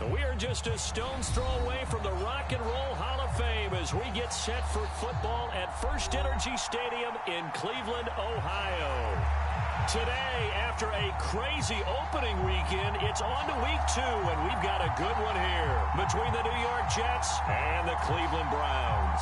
We are just a stone's throw away from the Rock and Roll Hall of Fame as we get set for football at First Energy Stadium in Cleveland, Ohio. Today, after a crazy opening weekend, it's on to week 2, and we've got a good one here between the New York Jets and the Cleveland Browns.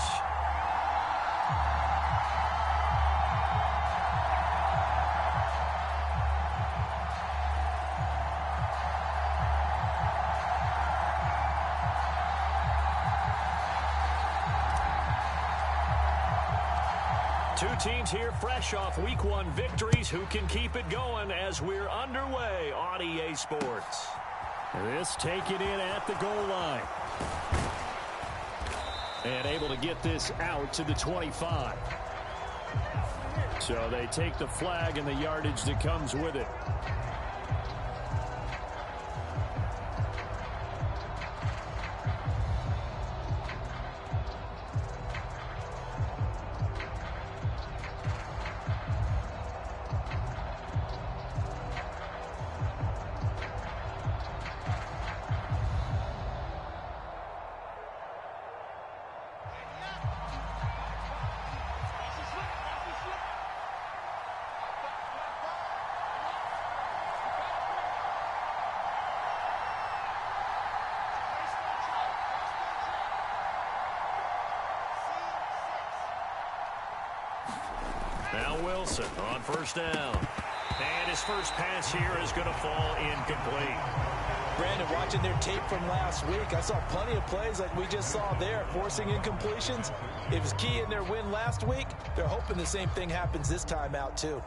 Two teams here fresh off Week 1 victories who can keep it going as we're underway on EA Sports. This taken in at the goal line. And able to get this out to the 25. So they take the flag and the yardage that comes with it. Now Wilson on first down. And his first pass here is going to fall incomplete. Brandon, watching their tape from last week, I saw plenty of plays like we just saw there, forcing incompletions. It was key in their win last week. They're hoping the same thing happens this time out, too.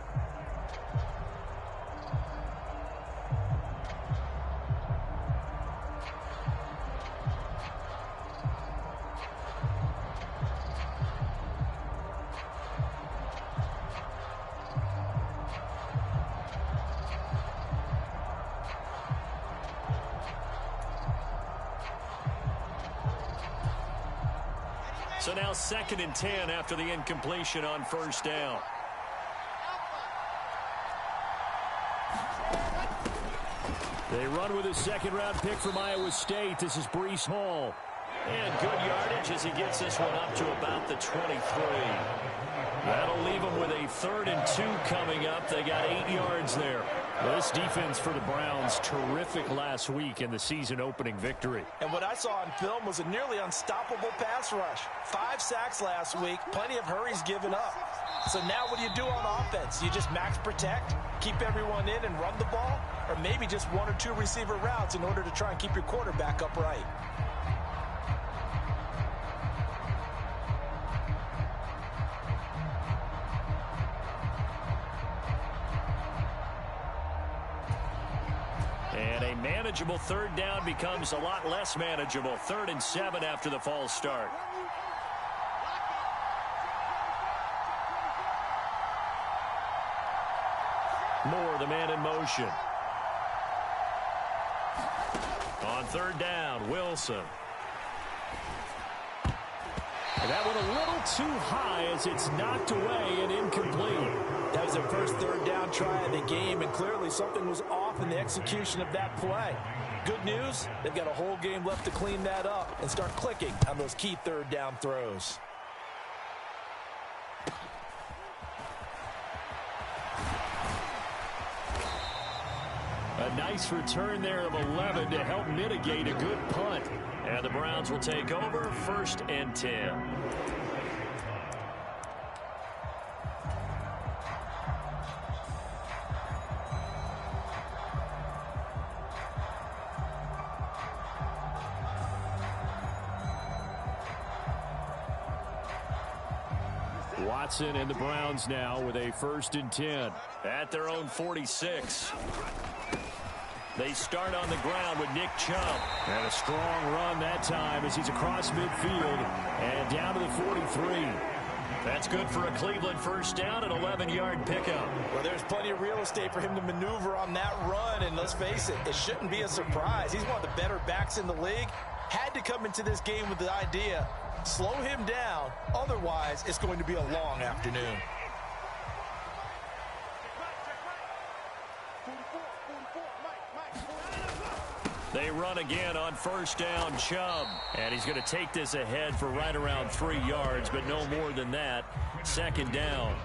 So now 2nd and 10 after the incompletion on first down. They run with a second-round pick from Iowa State. This is Breece Hall. And good yardage as he gets this one up to about the 23. That'll leave them with a 3rd and 2 coming up. They got 8 yards there. This defense for the Browns, terrific last week in the season-opening victory. And what I saw on film was a nearly unstoppable pass rush. 5 sacks last week, plenty of hurries given up. So now what do you do on offense? You just max protect, keep everyone in and run the ball, or maybe just 1 or 2 receiver routes in order to try and keep your quarterback upright. And a manageable 3rd down becomes a lot less manageable. 3rd and 7 after the false start. Moore, the man in motion. On 3rd down, Wilson. And that one a little too high as it's knocked away and incomplete. That was their first 3rd down try of the game, and clearly something was off in the execution of that play. Good news, they've got a whole game left to clean that up and start clicking on those key 3rd down throws. A nice return there of 11 to help mitigate a good punt. And the Browns will take over 1st and 10. Watson and the Browns now with a 1st and 10 at their own 46. They start on the ground with Nick Chubb. And a strong run that time as he's across midfield and down to the 43. That's good for a Cleveland first down, an 11-yard pickup. Well, there's plenty of real estate for him to maneuver on that run, and let's face it, it shouldn't be a surprise. He's one of the better backs in the league. Had to come into this game with the idea, slow him down, otherwise it's going to be a long afternoon. They run again on first down, Chubb. And he's going to take this ahead for right around 3 yards, but no more than that. Second down.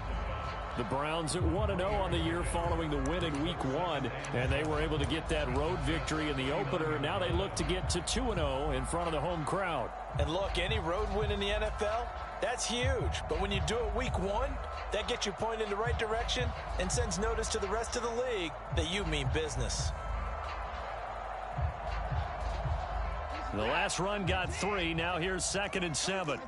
The Browns at 1-0 on the year following the win in Week 1, and they were able to get that road victory in the opener. Now they look to get to 2-0 in front of the home crowd. And look, any road win in the NFL, that's huge. But when you do it Week 1, that gets you pointed in the right direction and sends notice to the rest of the league that you mean business. The last run got 3. Now here's 2nd and 7.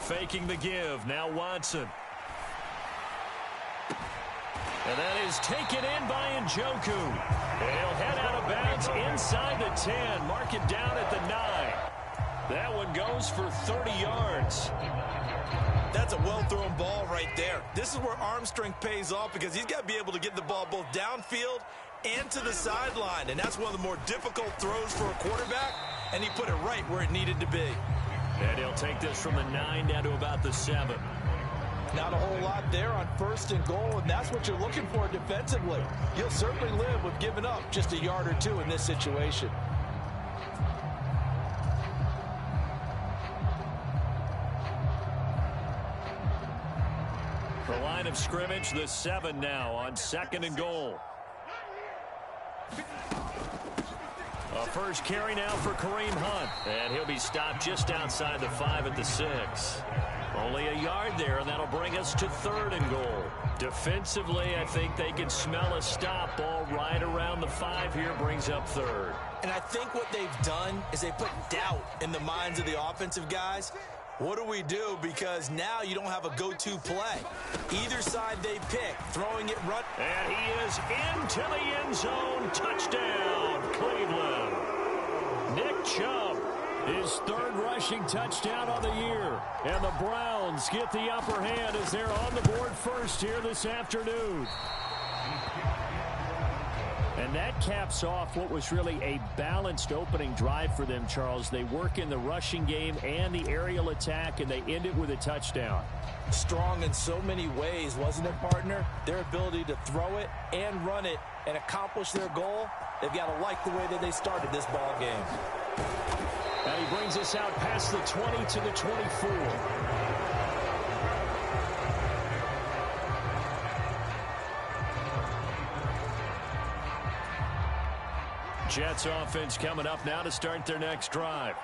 Faking the give. Now Watson. And that is taken in by Njoku. He'll head out of bounds inside the 10. Mark it down at the 9. That one goes for 30 yards. That's a well-thrown ball right there. This is where arm strength pays off because he's got to be able to get the ball both downfield and to the sideline. And that's one of the more difficult throws for a quarterback. And he put it right where it needed to be. And he'll take this from the 9 down to about the 7. Not a whole lot there on 1st and goal, and that's what you're looking for defensively. You'll certainly live with giving up just a yard or 2 in this situation. The line of scrimmage, the 7 now on 2nd and goal. A first carry now for Kareem Hunt. And he'll be stopped just outside the 5 at the 6. Only a yard there, and that'll bring us to 3rd and goal. Defensively, I think they can smell a stop. Ball right around the 5 here brings up 3rd. And I think what they've done is they put doubt in the minds of the offensive guys. What do we do? Because now you don't have a go-to play. Either side they pick, throwing it, run. And he is into the end zone. Touchdown, Cleveland. Nick Chubb, his 3rd rushing touchdown on the year. And the Browns get the upper hand as they're on the board first here this afternoon. And that caps off what was really a balanced opening drive for them, Charles. They work in the rushing game and the aerial attack, and they end it with a touchdown. Strong in so many ways, wasn't it, partner? Their ability to throw it and run it and accomplish their goal, they've got to like the way that they started this ball game. And he brings us out past the 20 to the 24. Jets offense coming up now to start their next drive.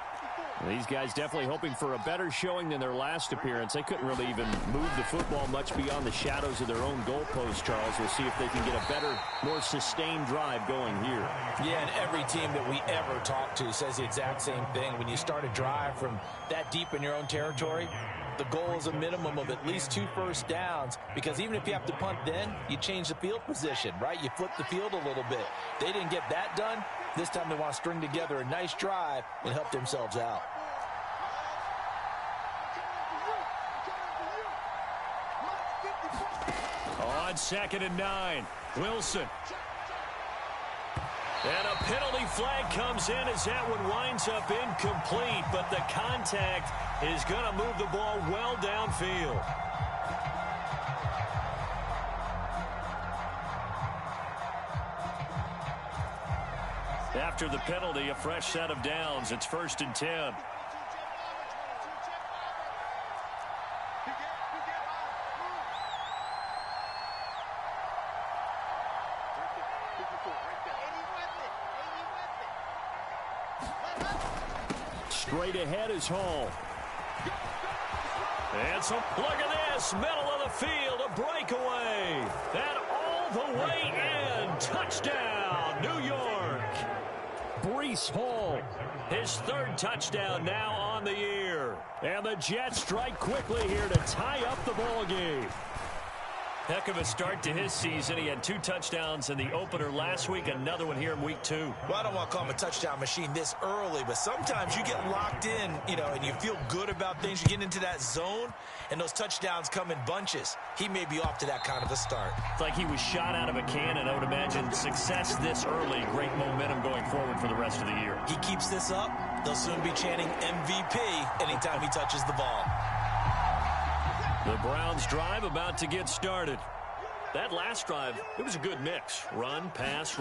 These guys definitely hoping for a better showing than their last appearance. They couldn't really even move the football much beyond the shadows of their own goalpost, Charles. We'll see if they can get a better, more sustained drive going here. Yeah, and every team that we ever talk to says the exact same thing. When you start a drive from that deep in your own territory, the goal is a minimum of at least 2 first downs, because even if you have to punt then, you change the field position, right? You flip the field a little bit. They didn't get that done. This time they want to string together a nice drive and help themselves out. On 2nd and 9, Wilson. And a penalty flag comes in as that one winds up incomplete, but the contact is going to move the ball well downfield. After the penalty, a fresh set of downs. It's 1st and 10. Straight ahead is Hall. And so, look at this, middle of the field, a breakaway. And all the way in, touchdown, New York. Breece Hall, his 3rd touchdown now on the year. And the Jets strike quickly here to tie up the ball game. Heck of a start to his season. He had 2 touchdowns in the opener last week, another one here in week 2. Well, I don't want to call him a touchdown machine this early, but sometimes you get locked in, and you feel good about things. You get into that zone, and those touchdowns come in bunches. He may be off to that kind of a start. It's like he was shot out of a cannon. I would imagine success this early, great momentum going forward for the rest of the year. He keeps this up, they'll soon be chanting MVP anytime he touches the ball. The Browns drive about to get started. That last drive, it was a good mix. Run, pass,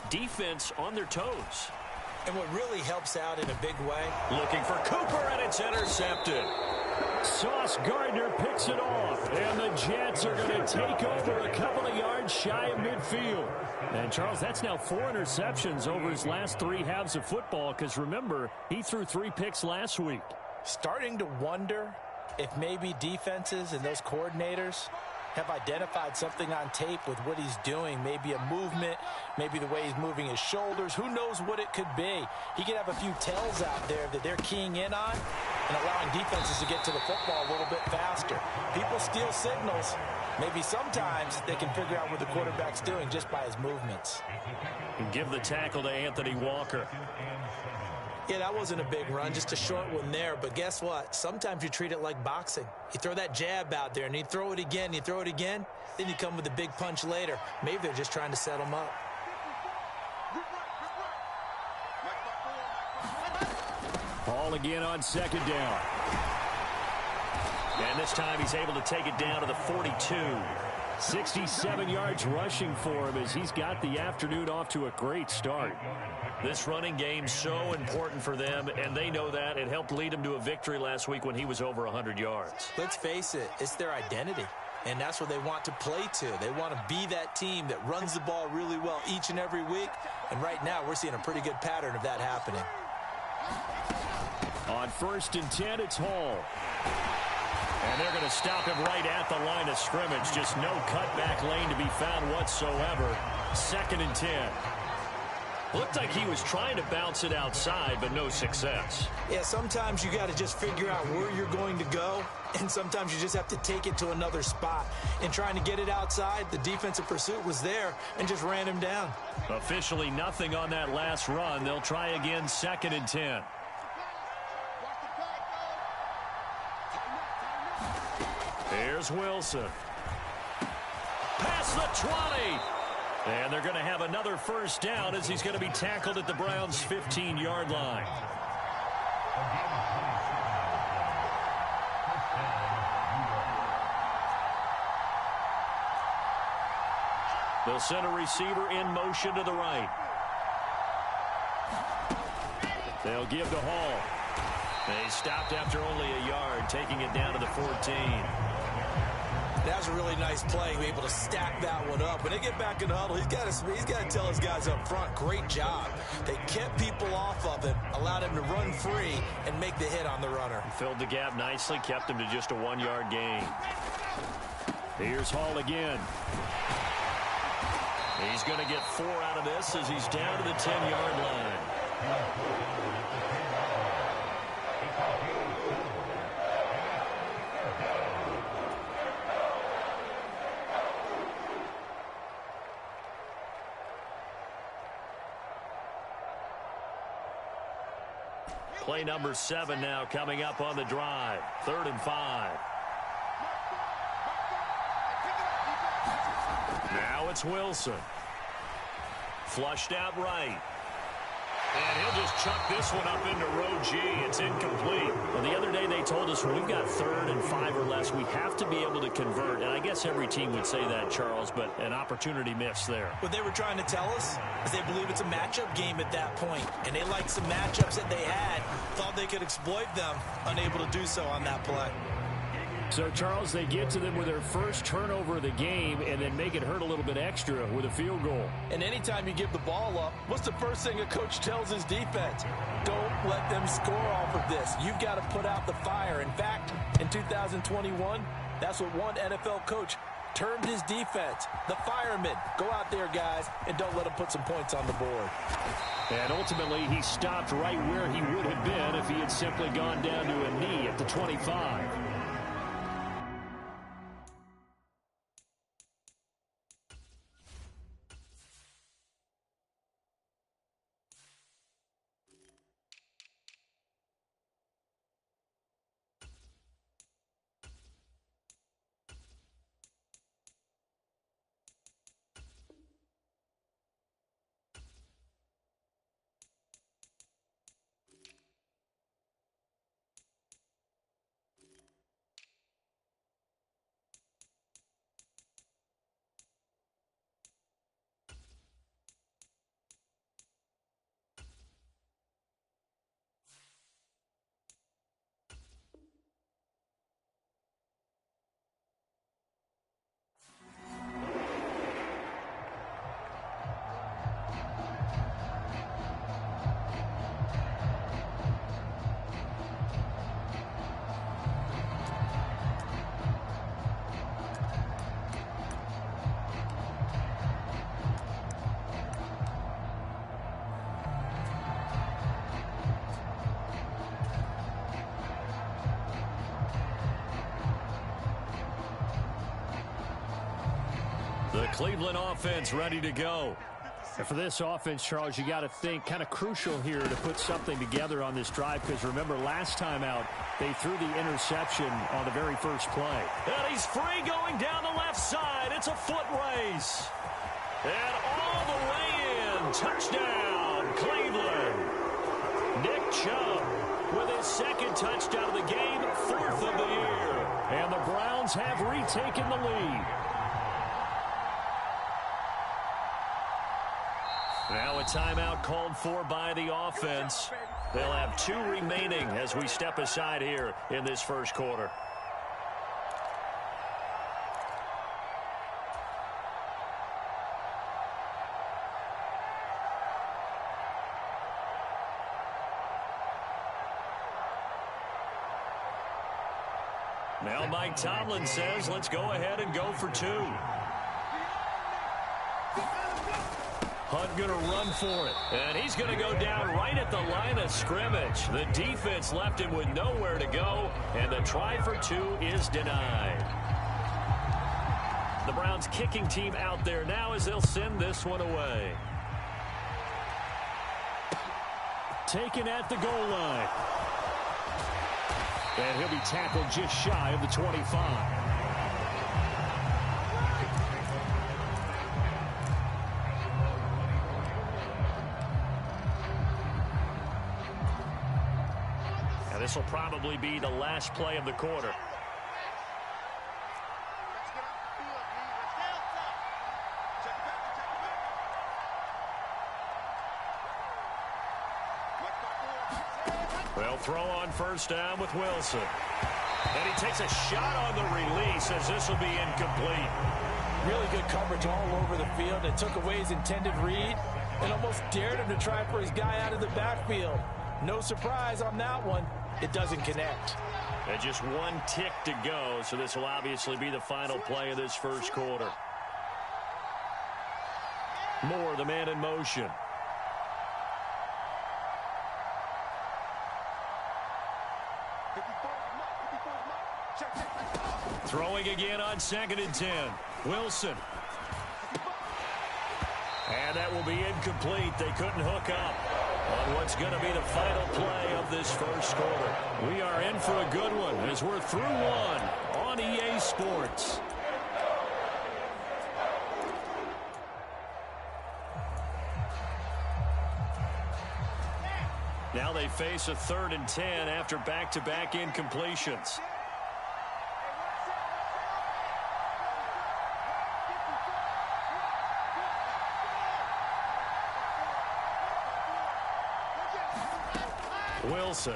defense on their toes. And what really helps out in a big way. Looking for Cooper, and it's intercepted. Sauce Gardner picks it off, and the Jets are going to take over a couple of yards shy of midfield. And, Charles, that's now 4 interceptions over his last 3 halves of football, because, remember, he threw 3 picks last week. Starting to wonder if maybe defenses and those coordinators have identified something on tape with what he's doing. Maybe a movement, maybe the way he's moving his shoulders. Who knows what it could be? He could have a few tells out there that they're keying in on and allowing defenses to get to the football a little bit faster. People steal signals. Maybe sometimes they can figure out what the quarterback's doing just by his movements. And give the tackle to Anthony Walker. Yeah, that wasn't a big run, just a short one there. But guess what? Sometimes you treat it like boxing. You throw that jab out there, and you throw it again, then you come with a big punch later. Maybe they're just trying to set him up. Ball again on 2nd down. And this time he's able to take it down to the 42. 67 yards rushing for him as he's got the afternoon off to a great start. This running game's so important for them, and they know that. It helped lead him to a victory last week when he was over 100 yards. Let's face it, it's their identity, and that's what they want to play to. They want to be that team that runs the ball really well each and every week, and right now we're seeing a pretty good pattern of that happening. On 1st and 10, it's Hall. And they're going to stop him right at the line of scrimmage. Just no cutback lane to be found whatsoever. 2nd and 10. Looked like he was trying to bounce it outside, but no success. Yeah, sometimes you got to just figure out where you're going to go, and sometimes you just have to take it to another spot. In trying to get it outside, the defensive pursuit was there and just ran him down. Officially nothing on that last run. They'll try again, 2nd and 10. Here's Wilson. Past the 20. And they're going to have another 1st down as he's going to be tackled at the Browns' 15-yard line. They'll send a receiver in motion to the right. They'll give to Hall. They stopped after only a yard, taking it down to the 14. That was a really nice play, be able to stack that one up. When they get back in the huddle, he's got to tell his guys up front, great job. They kept people off of him, allowed him to run free and make the hit on the runner. Filled the gap nicely, kept him to just a 1-yard gain. Here's Hall again. He's going to get 4 out of this as he's down to the 10-yard line. Play number 7 now coming up on the drive. 3rd and 5. Now it's Wilson. Flushed out right. And he'll just chuck this one up into row G. It's incomplete. Well, the other day they told us when we've got 3rd and 5 or less, we have to be able to convert. And I guess every team would say that, Charles, but an opportunity missed there. What they were trying to tell us is they believe it's a matchup game at that point. And they liked some matchups that they had, thought they could exploit them, unable to do so on that play. So, Charles, they get to them with their first turnover of the game and then make it hurt a little bit extra with a field goal. And anytime you give the ball up, what's the first thing a coach tells his defense? Don't let them score off of this. You've got to put out the fire. In fact, in 2021, that's what one NFL coach termed his defense. The firemen. Go out there, guys, and don't let them put some points on the board. And ultimately, he stopped right where he would have been if he had simply gone down to a knee at the 25. The Cleveland offense ready to go. And for this offense, Charles, you got to think kind of crucial here to put something together on this drive, because remember last time out they threw the interception on the very first play. And he's free going down the left side. It's a foot race. And all the way in. Touchdown, Cleveland. Nick Chubb with his second touchdown of the game, fourth of the year. And the Browns have retaken the lead. Now a timeout called for by the offense. They'll have 2 remaining as we step aside here in this first quarter. Now Mike Tomlin says, let's go ahead and go for 2. Hunt going to run for it, and he's going to go down right at the line of scrimmage. The defense left him with nowhere to go, and the try for 2 is denied. The Browns kicking team out there now as they'll send this one away. Taken at the goal line. And he'll be tackled just shy of the 25. This will probably be the last play of the quarter. They'll throw on first down with Wilson. And he takes a shot on the release as this will be incomplete. Really good coverage all over the field. It took away his intended read and almost dared him to try for his guy out of the backfield. No surprise on that one. It doesn't connect. And just 1 tick to go, so this will obviously be the final play of this first quarter. Moore, the man in motion. Throwing again on 2nd and 10. Wilson. And that will be incomplete. They couldn't hook up on what's going to be the final play of this first quarter. We are in for a good one as we're through 1 on EA Sports. Now they face a 3rd and 10 after back-to-back incompletions. Wilson.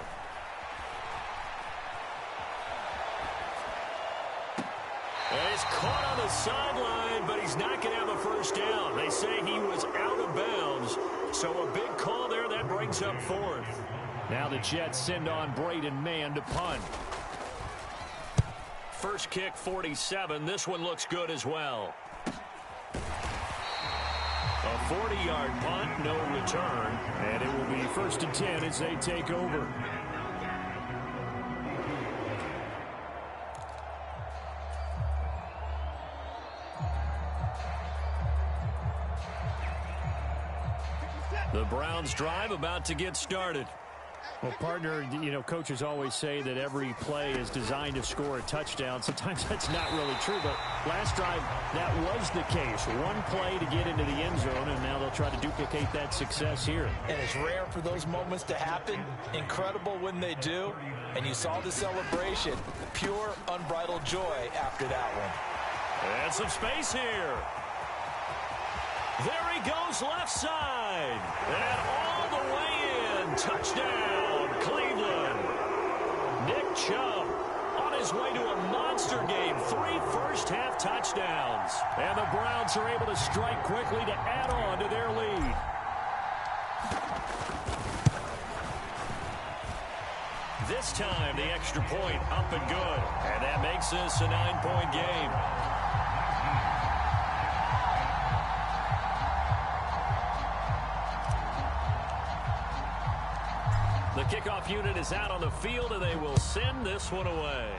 And he's caught on the sideline, but he's not going to have a first down. They say he was out of bounds, so a big call there that brings up 4th. Now the Jets send on Braden Mann to punt. First kick, 47. This one looks good as well. A 40-yard punt, no return, and it will be 1st and 10 as they take over. The Browns drive about to get started. Well, partner, you know, coaches always say that every play is designed to score a touchdown. Sometimes that's not really true, but last drive, that was the case. 1 play to get into the end zone, and now they'll try to duplicate that success here. And it's rare for those moments to happen. Incredible when they do. And you saw the celebration. Pure, unbridled joy after that one. And some space here. There he goes left side. And all the way in. Touchdown, Cleveland. Nick Chubb on his way to a monster game. 3 first-half touchdowns. And the Browns are able to strike quickly to add on to their lead. This time, the extra point up and good. And that makes this a 9-point game. The kickoff unit is out on the field, and they will send this one away.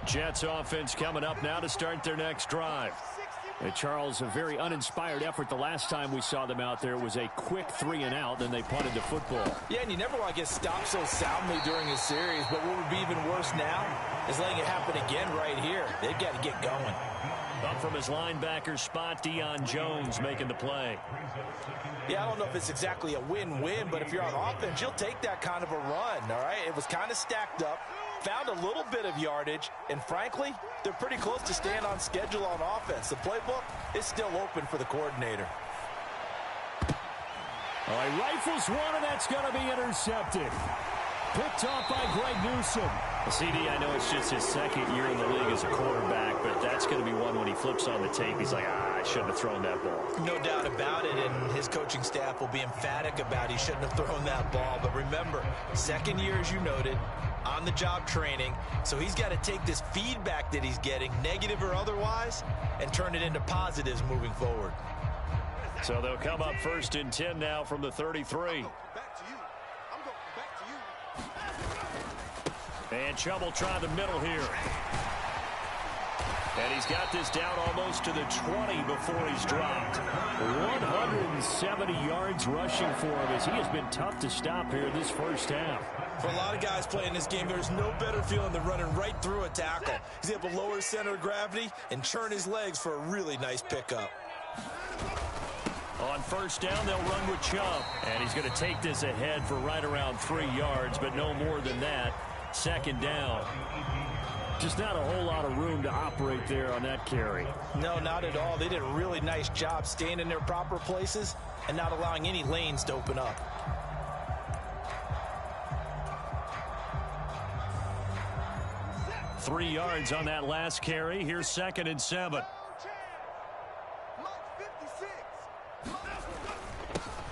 Jets offense coming up now to start their next drive. And Charles, a very uninspired effort the last time we saw them out there. It was a quick 3-and-out, then they punted the football. Yeah, and you never want to get stopped so soundly during a series, but what would be even worse now is letting it happen again right here. They've got to get going. Up from his linebacker spot, Deion Jones making the play. Yeah, I don't know if it's exactly a win-win, but if you're on offense, you'll take that kind of a run, all right? It was kind of stacked up, found a little bit of yardage, and frankly, they're pretty close to staying on schedule on offense. The playbook is still open for the coordinator. Oh, he rifles one, and that's going to be intercepted. Picked off by Greg Newsome. CD, I know it's just his second year in the league as a quarterback, but that's going to be one when he flips on the tape. He's like, I shouldn't have thrown that ball. No doubt about it, and his coaching staff will be emphatic about he shouldn't have thrown that ball. But remember, second year, as you noted, on-the-job training, so he's got to take this feedback that he's getting, negative or otherwise, and turn it into positives moving forward. So they'll come up 1st and 10 now from the 33. And Chubb will try the middle here. And he's got this down almost to the 20 before he's dropped. 170 yards rushing for him as he has been tough to stop here this first half. For a lot of guys playing this game, there's no better feeling than running right through a tackle. He's able to lower his center of gravity and churn his legs for a really nice pickup. On 1st down, they'll run with Chubb. And he's going to take this ahead for right around 3 yards, but no more than that. 2nd down. Just not a whole lot of room to operate there on that carry. No, not at all. They did a really nice job staying in their proper places and not allowing any lanes to open up. Three yards on that last carry. Here's 2nd and 7.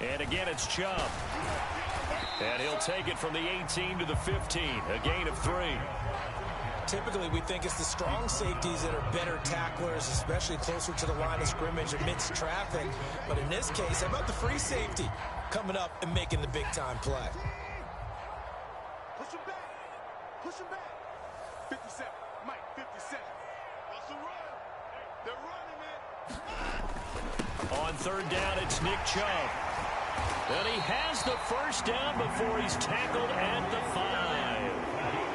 And again, it's Chubb. And he'll take it from the 18 to the 15. A gain of 3. Typically, we think it's the strong safeties that are better tacklers, especially closer to the line of scrimmage amidst traffic. But in this case, how about the free safety coming up and making the big-time play? Push him back. Push him back. 57. Mike, 57. What's the run? They're running, man. On 3rd down, it's Nick Chubb. And he has the 1st down before he's tackled at the 5.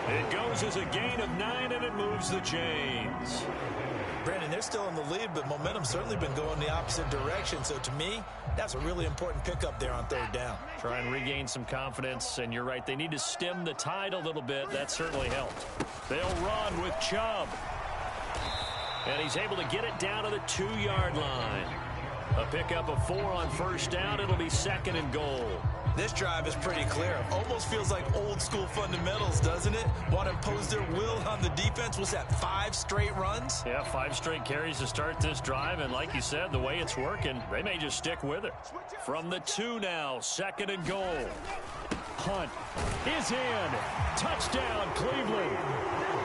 It goes as a gain of 9, and it moves the chains. Brandon, they're still in the lead, but momentum's certainly been going the opposite direction. So to me, that's a really important pickup there on 3rd down. Try and regain some confidence, and you're right, they need to stem the tide a little bit. That certainly helped. They'll run with Chubb. And he's able to get it down to the 2-yard line. A pickup of 4 on 1st down. It'll be 2nd and goal. This drive is pretty clear. Almost feels like old school fundamentals, doesn't it? Want to impose their will on the defense. Was that 5 straight runs? Yeah, 5 straight carries to start this drive. And like you said, the way it's working, they may just stick with it. From the 2 now, 2nd and goal. Hunt is in. Touchdown, Cleveland.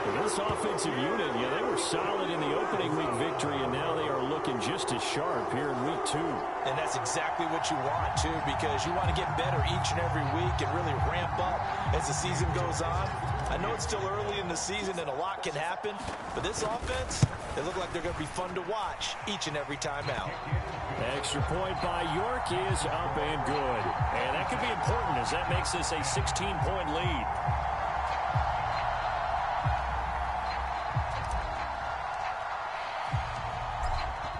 Well, this offensive unit, yeah, they were solid in the opening week victory, and now they are looking just as sharp here in week 2. And that's exactly what you want, too, because you want to get better each and every week and really ramp up as the season goes on. I know it's still early in the season and a lot can happen, but this offense, they look like they're going to be fun to watch each and every time out. Extra point by York is up and good. And that could be important as that makes this a 16-point lead.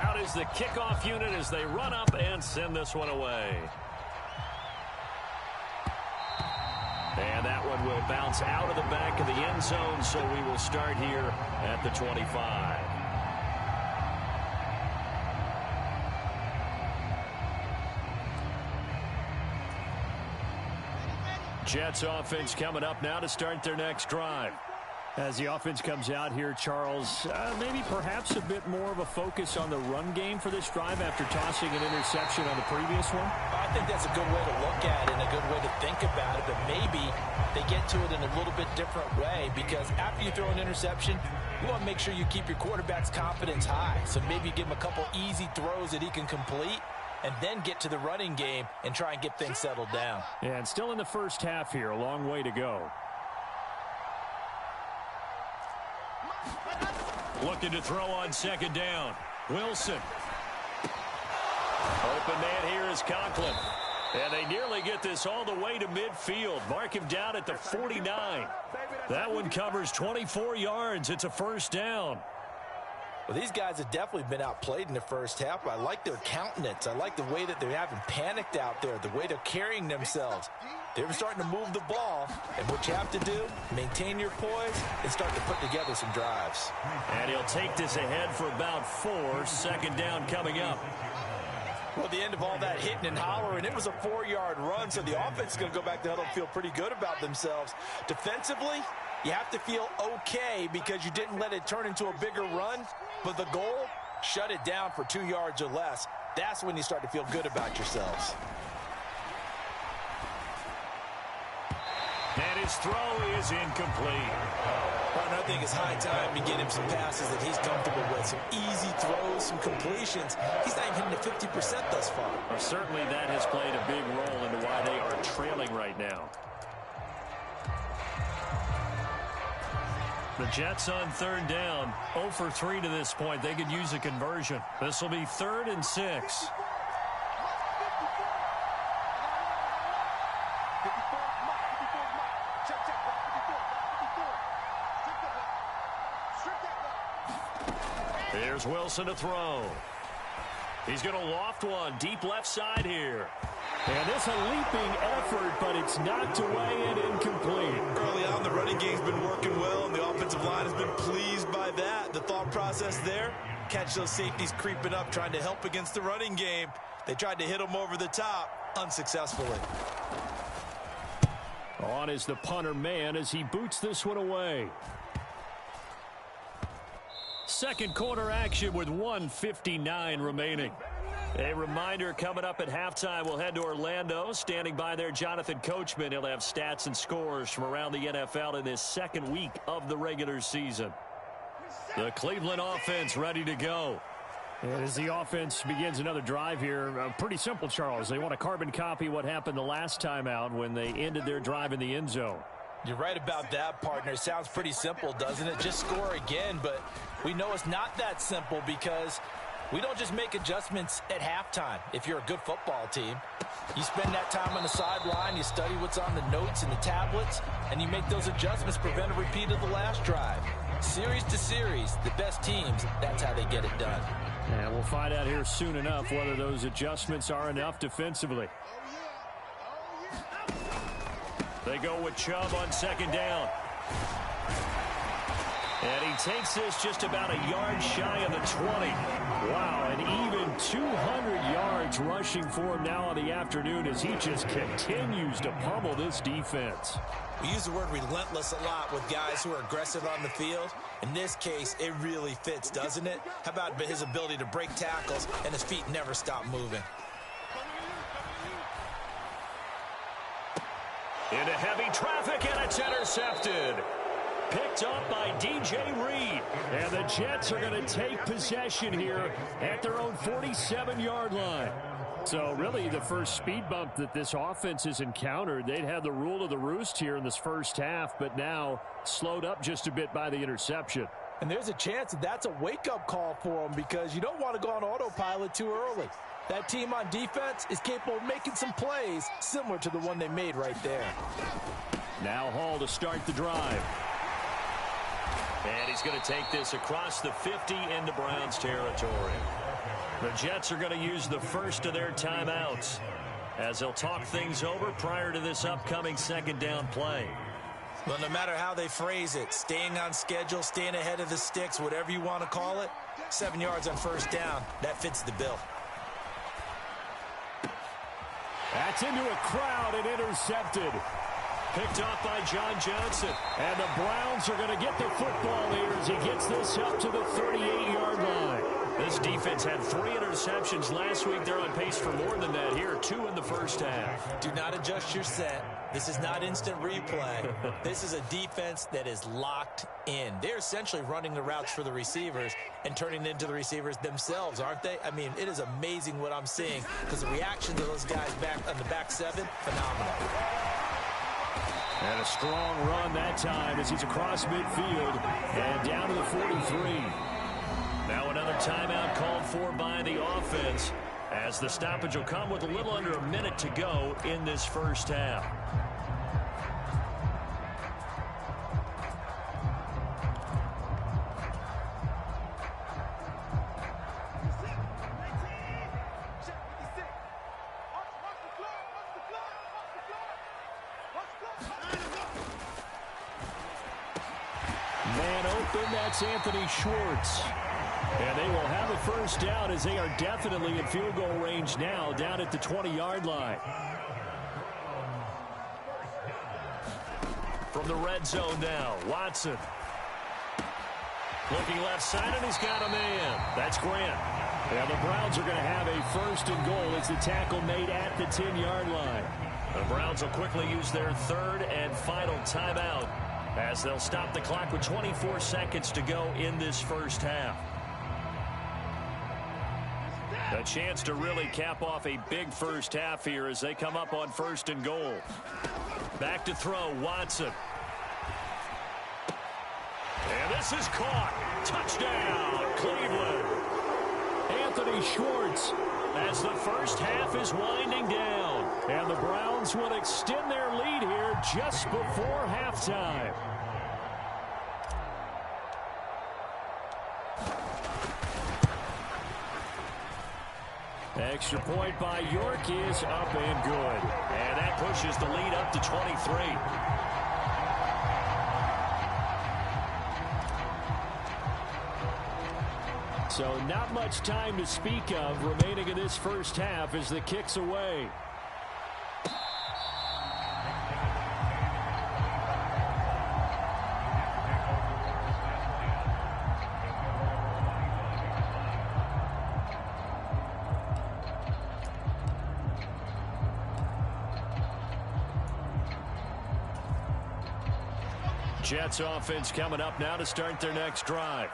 Out is the kickoff unit as they run up and send this one away. And that one will bounce out of the back of the end zone, so we will start here at the 25. Jets offense coming up now to start their next drive. As the offense comes out here, Charles, maybe perhaps a bit more of a focus on the run game for this drive after tossing an interception on the previous one? I think that's a good way to look at it and a good way to think about it, but maybe they get to it in a little bit different way because after you throw an interception, you want to make sure you keep your quarterback's confidence high. So maybe give him a couple easy throws that he can complete and then get to the running game and try and get things settled down. Yeah, and still in the first half here, a long way to go. Looking to throw on second down. Wilson. Open man here is Conklin. And they nearly get this all the way to midfield. Mark him down at the 49. That one covers 24 yards. It's a first down. Well, these guys have definitely been outplayed in the first half. I like their countenance. I like the way that they haven't panicked out there, the way they're carrying themselves. They're starting to move the ball, and what you have to do, maintain your poise and start to put together some drives. And he'll take this ahead for about 4. Second down coming up. Well, the end of all that hitting and hollering, it was a 4-yard run, so the offense is going to go back to huddle and feel pretty good about themselves. Defensively, you have to feel okay because you didn't let it turn into a bigger run, but the goal, shut it down for 2 yards or less. That's when you start to feel good about yourselves. And his throw is incomplete. Well, I think it's high time to get him some passes that he's comfortable with. Some easy throws, some completions. He's not even hitting the 50% thus far. Well, certainly that has played a big role into why they are trailing right now. The Jets on third down. 0 for 3 to this point. They could use a conversion. This will be 3rd and 6. Here's Wilson to throw. He's going to loft one deep left side here. And this a leaping effort, but it's knocked away and incomplete. Early on, the running game's been working well, and the offensive line has been pleased by that. The thought process there, catch those safeties creeping up, trying to help against the running game. They tried to hit them over the top, unsuccessfully. On is the punter man as he boots this one away. Second quarter action with 1:59 remaining. A reminder coming up at halftime, we'll head to Orlando. Standing by there, Jonathan Coachman. He'll have stats and scores from around the NFL in this second week of the regular season. The Cleveland offense ready to go. And as the offense begins another drive here, pretty simple, Charles. They want to carbon copy what happened the last time out when they ended their drive in the end zone. You're right about that, partner. It sounds pretty simple, doesn't it? Just score again, but we know it's not that simple because we don't just make adjustments at halftime. If you're a good football team, you spend that time on the sideline, you study what's on the notes and the tablets, and you make those adjustments, prevent a repeat of the last drive. Series to series, the best teams, that's how they get it done. And we'll find out here soon enough whether those adjustments are enough defensively. They go with Chubb on second down. And he takes this just about a yard shy of the 20. Wow, and even 200 yards rushing for him now on the afternoon as he just continues to pummel this defense. We use the word relentless a lot with guys who are aggressive on the field. In this case, it really fits, doesn't it? How about his ability to break tackles and his feet never stop moving? Into heavy traffic, and it's intercepted. Picked up by DJ Reed. And the Jets are going to take possession here at their own 47-yard line. So really the first speed bump that this offense has encountered. They'd had the rule of the roost here in this first half, but now slowed up just a bit by the interception. And there's a chance that that's a wake-up call for them because you don't want to go on autopilot too early. That team on defense is capable of making some plays similar to the one they made right there. Now Hall to start the drive. And he's going to take this across the 50 into Browns territory. The Jets are going to use the first of their timeouts as they'll talk things over prior to this upcoming second down play. Well, no matter how they phrase it, staying on schedule, staying ahead of the sticks, whatever you want to call it, 7 yards on first down, that fits the bill. That's into a crowd and intercepted. Picked off by John Johnson. And the Browns are going to get the football here as he gets this up to the 38-yard line. This defense had 3 interceptions last week. They're on pace for more than that here, 2 in the first half. Do not adjust your set. This is not instant replay. This is a defense that is locked in. They're essentially running the routes for the receivers and turning it into the receivers themselves, aren't they? I mean, it is amazing what I'm seeing because the reaction to those guys back on the back seven, phenomenal. And a strong run that time as he's across midfield and down to the 43. Now another timeout called for by the offense, as the stoppage will come with a little under a minute to go in this first half. Man open, that's Anthony Schwartz. And they will have a first down as they are definitely in field goal range now, down at the 20-yard line. From the red zone now, Watson. Looking left side, and he's got a man. That's Grant. And the Browns are going to have a first and goal as the tackle made at the 10-yard line. The Browns will quickly use their third and final timeout, as they'll stop the clock with 24 seconds to go in this first half. A chance to really cap off a big first half here as they come up on first and goal. Back to throw, Watson. And this is caught. Touchdown, Cleveland. Anthony Schwartz. As the first half is winding down. And the Browns will extend their lead here just before halftime. Extra point by York is up and good. And that pushes the lead up to 23. So not much time to speak of remaining in this first half as the kick's away. Jets offense coming up now to start their next drive.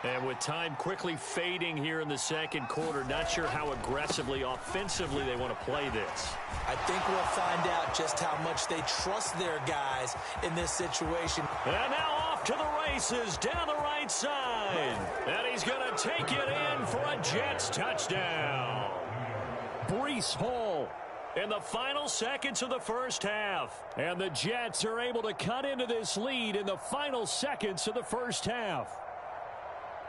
And with time quickly fading here in the second quarter, not sure how aggressively, offensively they want to play this. I think we'll find out just how much they trust their guys in this situation. And now off to the races down the right side. And he's going to take it in for a Jets touchdown. Breece Hall. In the final seconds of the first half. And the Jets are able to cut into this lead in the final seconds of the first half.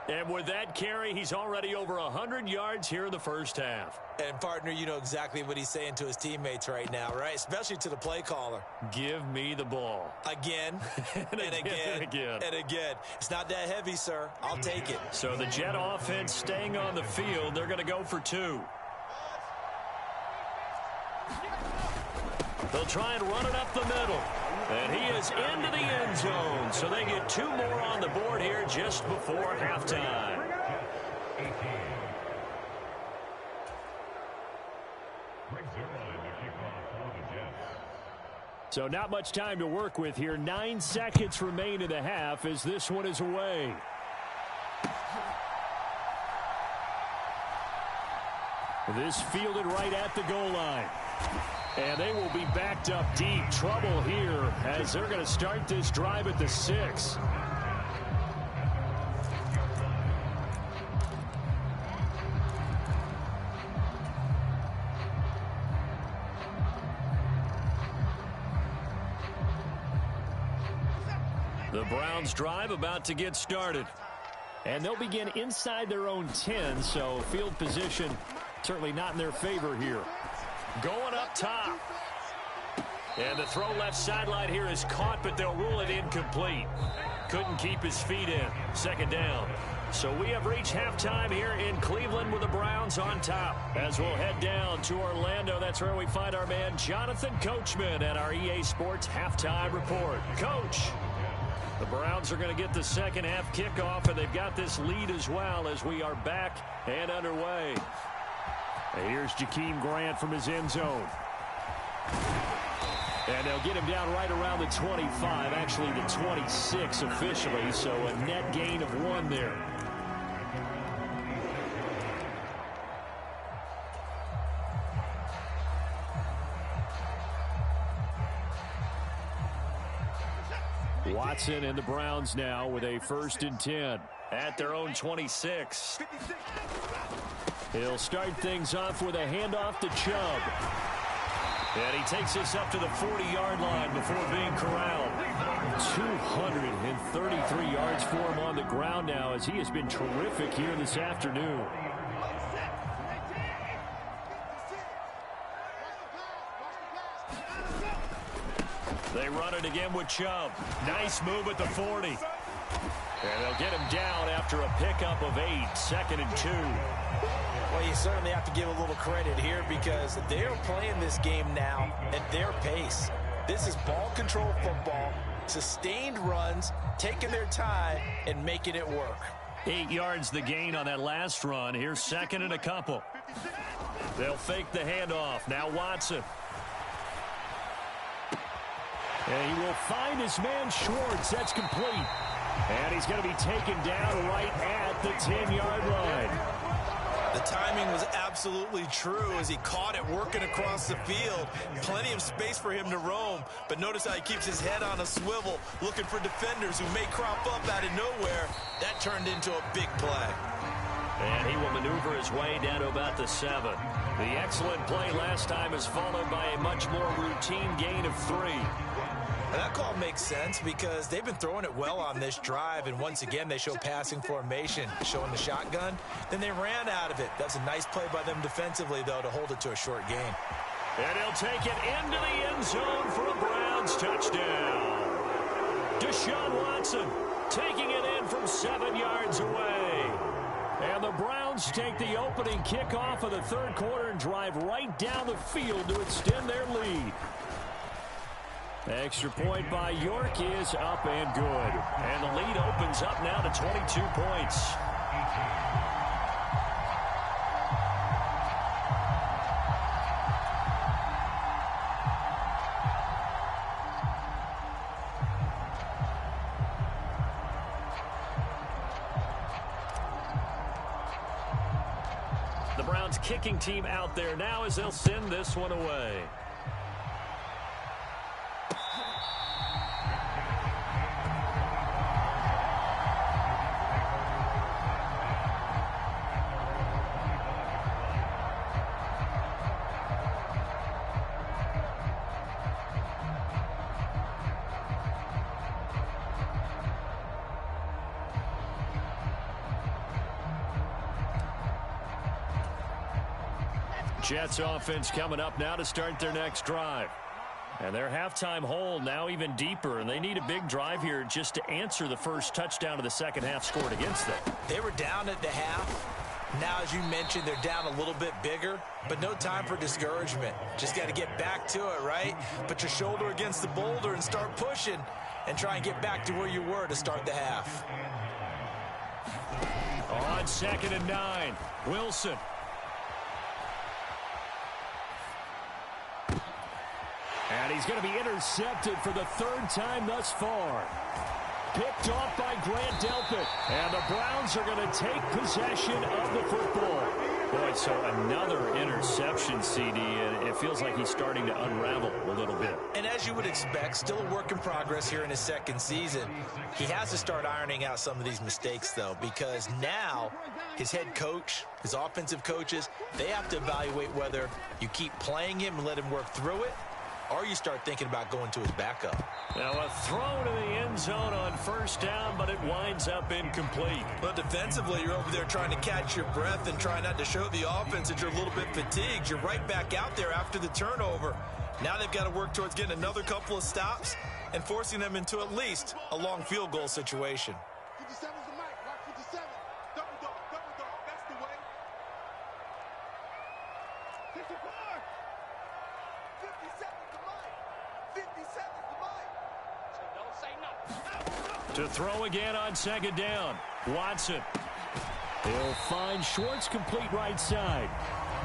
And with that carry, he's already over 100 yards here in the first half. And, partner, you know exactly what he's saying to his teammates right now, right? Especially to the play caller. Give me the ball. Again, and again. It's not that heavy, sir. I'll take it. So the Jet offense staying on the field. They're going to go for two. They'll try and run it up the middle. And he is into the end zone. So they get two more on the board here just before halftime. So not much time to work with here. 9 seconds remain in the half as this one is away. This fielded right at the goal line. And they will be backed up deep. Trouble here as they're going to start this drive at the 6. The Browns drive about to get started. And they'll begin inside their own 10, so field position certainly not in their favor here. Going up top. And the throw left sideline here is caught, but they'll rule it incomplete. Couldn't keep his feet in. Second down. So we have reached halftime here in Cleveland with the Browns on top. As we'll head down to Orlando, that's where we find our man Jonathan Coachman at our EA Sports Halftime Report. Coach, the Browns are going to get the second half kickoff, and they've got this lead as well as we are back and underway. And here's Jakeem Grant from his end zone. And they'll get him down right around the 25, actually the 26 officially, so a net gain of 1 there. Watson and the Browns now with a 1st and 10. At their own 26. He'll start things off with a handoff to Chubb. And he takes us up to the 40-yard line before being corralled. 233 yards for him on the ground now as he has been terrific here this afternoon. They run it again with Chubb. Nice move at the 40. And they'll get him down after a pickup of 8, 2nd and 2. Well, you certainly have to give a little credit here because they're playing this game now at their pace. This is ball control football, sustained runs, taking their time and making it work. 8 yards the gain on that last run. Here's 2nd and a couple. They'll fake the handoff. Now Watson. And he will find his man Schwartz. That's complete. And he's going to be taken down right at the 10-yard line. The timing was absolutely true as he caught it working across the field. Plenty of space for him to roam. But notice how he keeps his head on a swivel, looking for defenders who may crop up out of nowhere. That turned into a big play. And he will maneuver his way down to about the 7. The excellent play last time is followed by a much more routine gain of 3. And that call makes sense because they've been throwing it well on this drive, and once again they show passing formation, showing the shotgun. Then they ran out of it. That's a nice play by them defensively, though, to hold it to a short gain. And he'll take it into the end zone for a Browns touchdown. Deshaun Watson taking it in from 7 yards away. And the Browns take the opening kickoff of the 3rd quarter and drive right down the field to extend their lead. Extra point by York is up and good. And the lead opens up now to 22 points. The Browns kicking team out there now as they'll send this one away. Jets offense coming up now to start their next drive. And their halftime hole now even deeper, and they need a big drive here just to answer the first touchdown of the second half scored against them. They were down at the half. Now, as you mentioned, they're down a little bit bigger, but no time for discouragement. Just got to get back to it, right? Put your shoulder against the boulder and start pushing and try and get back to where you were to start the half. On 2nd and 9, Wilson. And he's going to be intercepted for the 3rd time thus far. Picked off by Grant Delpit. And the Browns are going to take possession of the football. Boy, so another interception, CD, and it feels like he's starting to unravel a little bit. And as you would expect, still a work in progress here in his 2nd season. He has to start ironing out some of these mistakes, though, because now his head coach, his offensive coaches, they have to evaluate whether you keep playing him and let him work through it, or you start thinking about going to his backup. Now a throw to the end zone on 1st down, but it winds up incomplete. But defensively, you're over there trying to catch your breath and try not to show the offense that you're a little bit fatigued. You're right back out there after the turnover. Now they've got to work towards getting another couple of stops and forcing them into at least a long field goal situation. 57's the mic. Rock 57. Double dog. That's the way. 54. 57's the mic. 57's the mic. So don't say nothing. To throw again on 2nd down. Watson. He'll find Schwartz complete right side.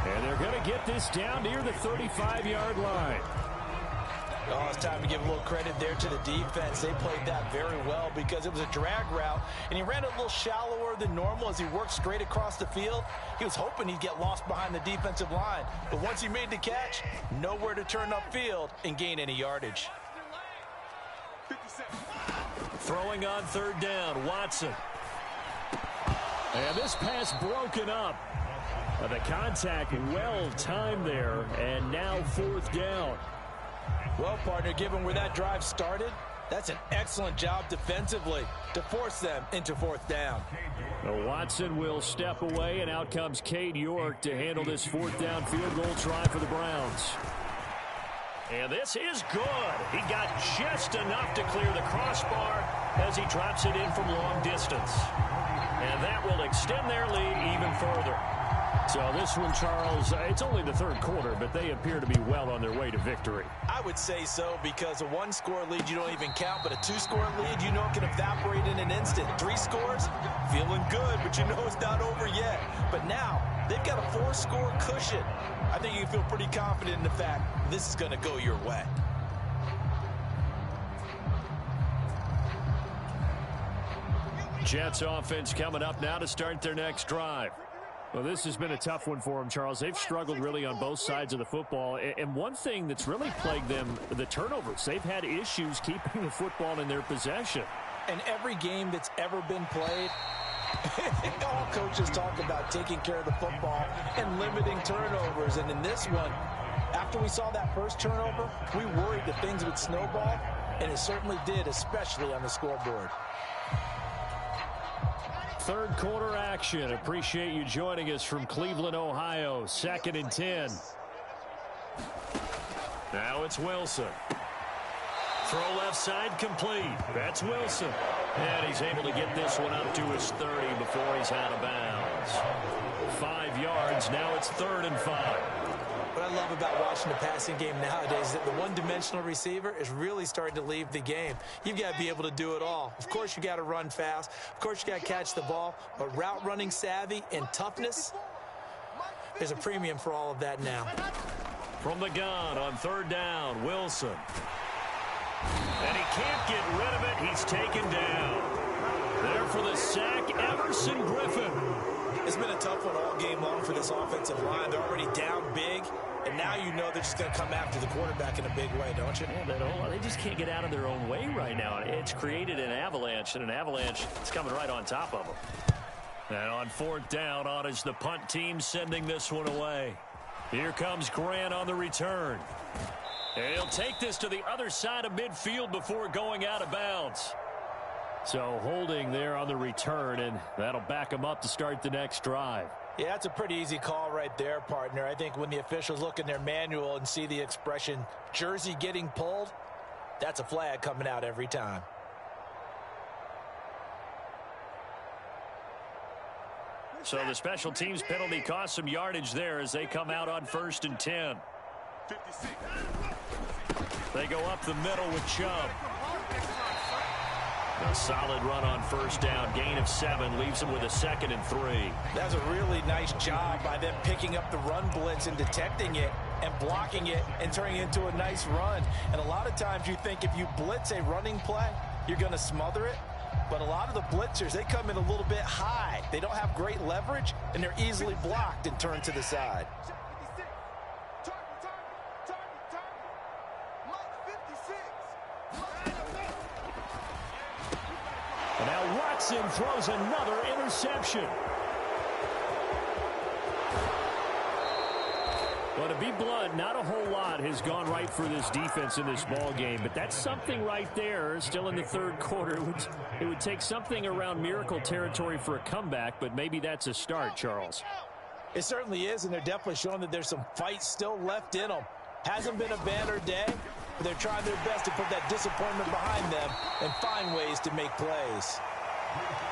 And they're going to get this down near the 35-yard line. Oh, it's time to give a little credit there to the defense. They played that very well because it was a drag route, and he ran a little shallower than normal as he worked straight across the field. He was hoping he'd get lost behind the defensive line, but once he made the catch, nowhere to turn upfield and gain any yardage. 57. Throwing on third down, Watson. And this pass broken up. The contact well timed there, and now fourth down. Well, partner, given where that drive started, that's an excellent job defensively to force them into fourth down. Watson will step away, and out comes Cade York to handle this fourth down field goal try for the Browns. And this is good. He got just enough to clear the crossbar as he drops it in from long distance. And that will extend their lead even further. So this one, Charles, it's only the third quarter, but they appear to be well on their way to victory. I would say so, because a one-score lead you don't even count, but a two-score lead you know can evaporate in an instant. 3 scores, feeling good, but you know it's not over yet. But now they've got a 4-score cushion. I think you can feel pretty confident in the fact this is going to go your way. Jets offense coming up now to start their next drive. Well, this has been a tough one for them, Charles. They've struggled really on both sides of the football. And one thing that's really plagued them, the turnovers. They've had issues keeping the football in their possession. And every game that's ever been played, all coaches talk about taking care of the football and limiting turnovers. And in this one, after we saw that first turnover, we worried that things would snowball, and it certainly did, especially on the scoreboard. Third quarter action. Appreciate you joining us from Cleveland, Ohio. 2nd and 10. Now it's Wilson. Throw left side complete. That's Wilson. And he's able to get this one up to his 30 before he's out of bounds. 5 yards. Now it's 3rd and 5. What I love about watching the passing game nowadays is that the one-dimensional receiver is really starting to leave the game. You've got to be able to do it all. Of course, you got to run fast. Of course, you got to catch the ball. But route running savvy and toughness, there's a premium for all of that now. From the gun on 3rd down, Wilson. And he can't get rid of it. He's taken down. There for the sack, Everson Griffin. It's been a tough one all game long for this offensive line. They're already down big, and now you know they're just going to come after the quarterback in a big way, don't you? Yeah, they just can't get out of their own way right now. It's created an avalanche, and an avalanche is coming right on top of them. And on 4th down, on is the punt team sending this one away. Here comes Grant on the return. And he'll take this to the other side of midfield before going out of bounds. So holding there on the return, and that'll back him up to start the next drive. Yeah, that's a pretty easy call right there, partner. I think when the officials look in their manual and see the expression jersey getting pulled, that's a flag coming out every time. So the special teams penalty cost some yardage there as they come out on 1st and 10. 56. They go up the middle with Chubb. A solid run on 1st down. Gain of 7 leaves them with a 2nd and 3. That's a really nice job by them picking up the run blitz and detecting it and blocking it and turning it into a nice run. And a lot of times you think if you blitz a running play, you're going to smother it. But a lot of the blitzers, they come in a little bit high. They don't have great leverage, and they're easily blocked and turned to the side. And now Watson throws another interception. Well, to be blunt, not a whole lot has gone right for this defense in this ball game, but that's something right there. Still in the 3rd quarter, it would take something around miracle territory for a comeback, but maybe that's a start, Charles. It certainly is, and they're definitely showing that there's some fight still left in them. Hasn't been a banner day, but they're trying their best to put that disappointment behind them and find ways to make plays.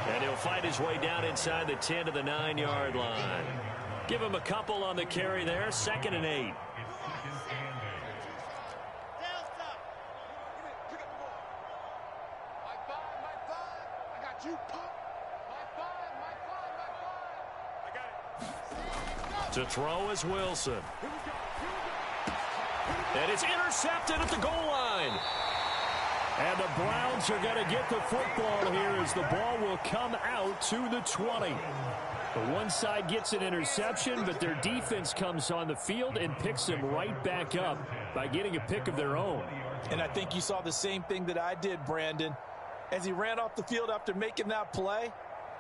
And he'll fight his way down inside the 10 to the 9-yard line. Give him a couple on the carry there. 2nd and 8. To throw is Wilson. And it's intercepted at the goal line. And the Browns are going to get the football here as the ball will come out to the 20. The one side gets an interception, but their defense comes on the field and picks them right back up by getting a pick of their own. And I think you saw the same thing that I did, Brandon. as he ran off the field after making that play.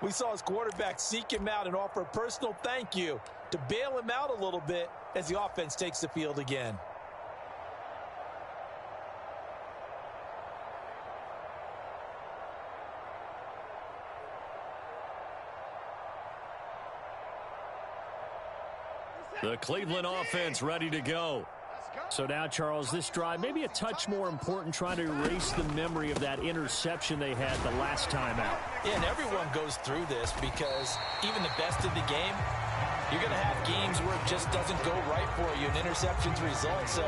We saw his quarterback seek him out and offer a personal thank you to bail him out a little bit as the offense takes the field again. The Cleveland offense ready to go. So now, Charles, this drive maybe a touch more important, trying to erase the memory of that interception they had the last time out. Yeah, and everyone goes through this because even the best in the game, you're going to have games where it just doesn't go right for you, and interceptions result. So,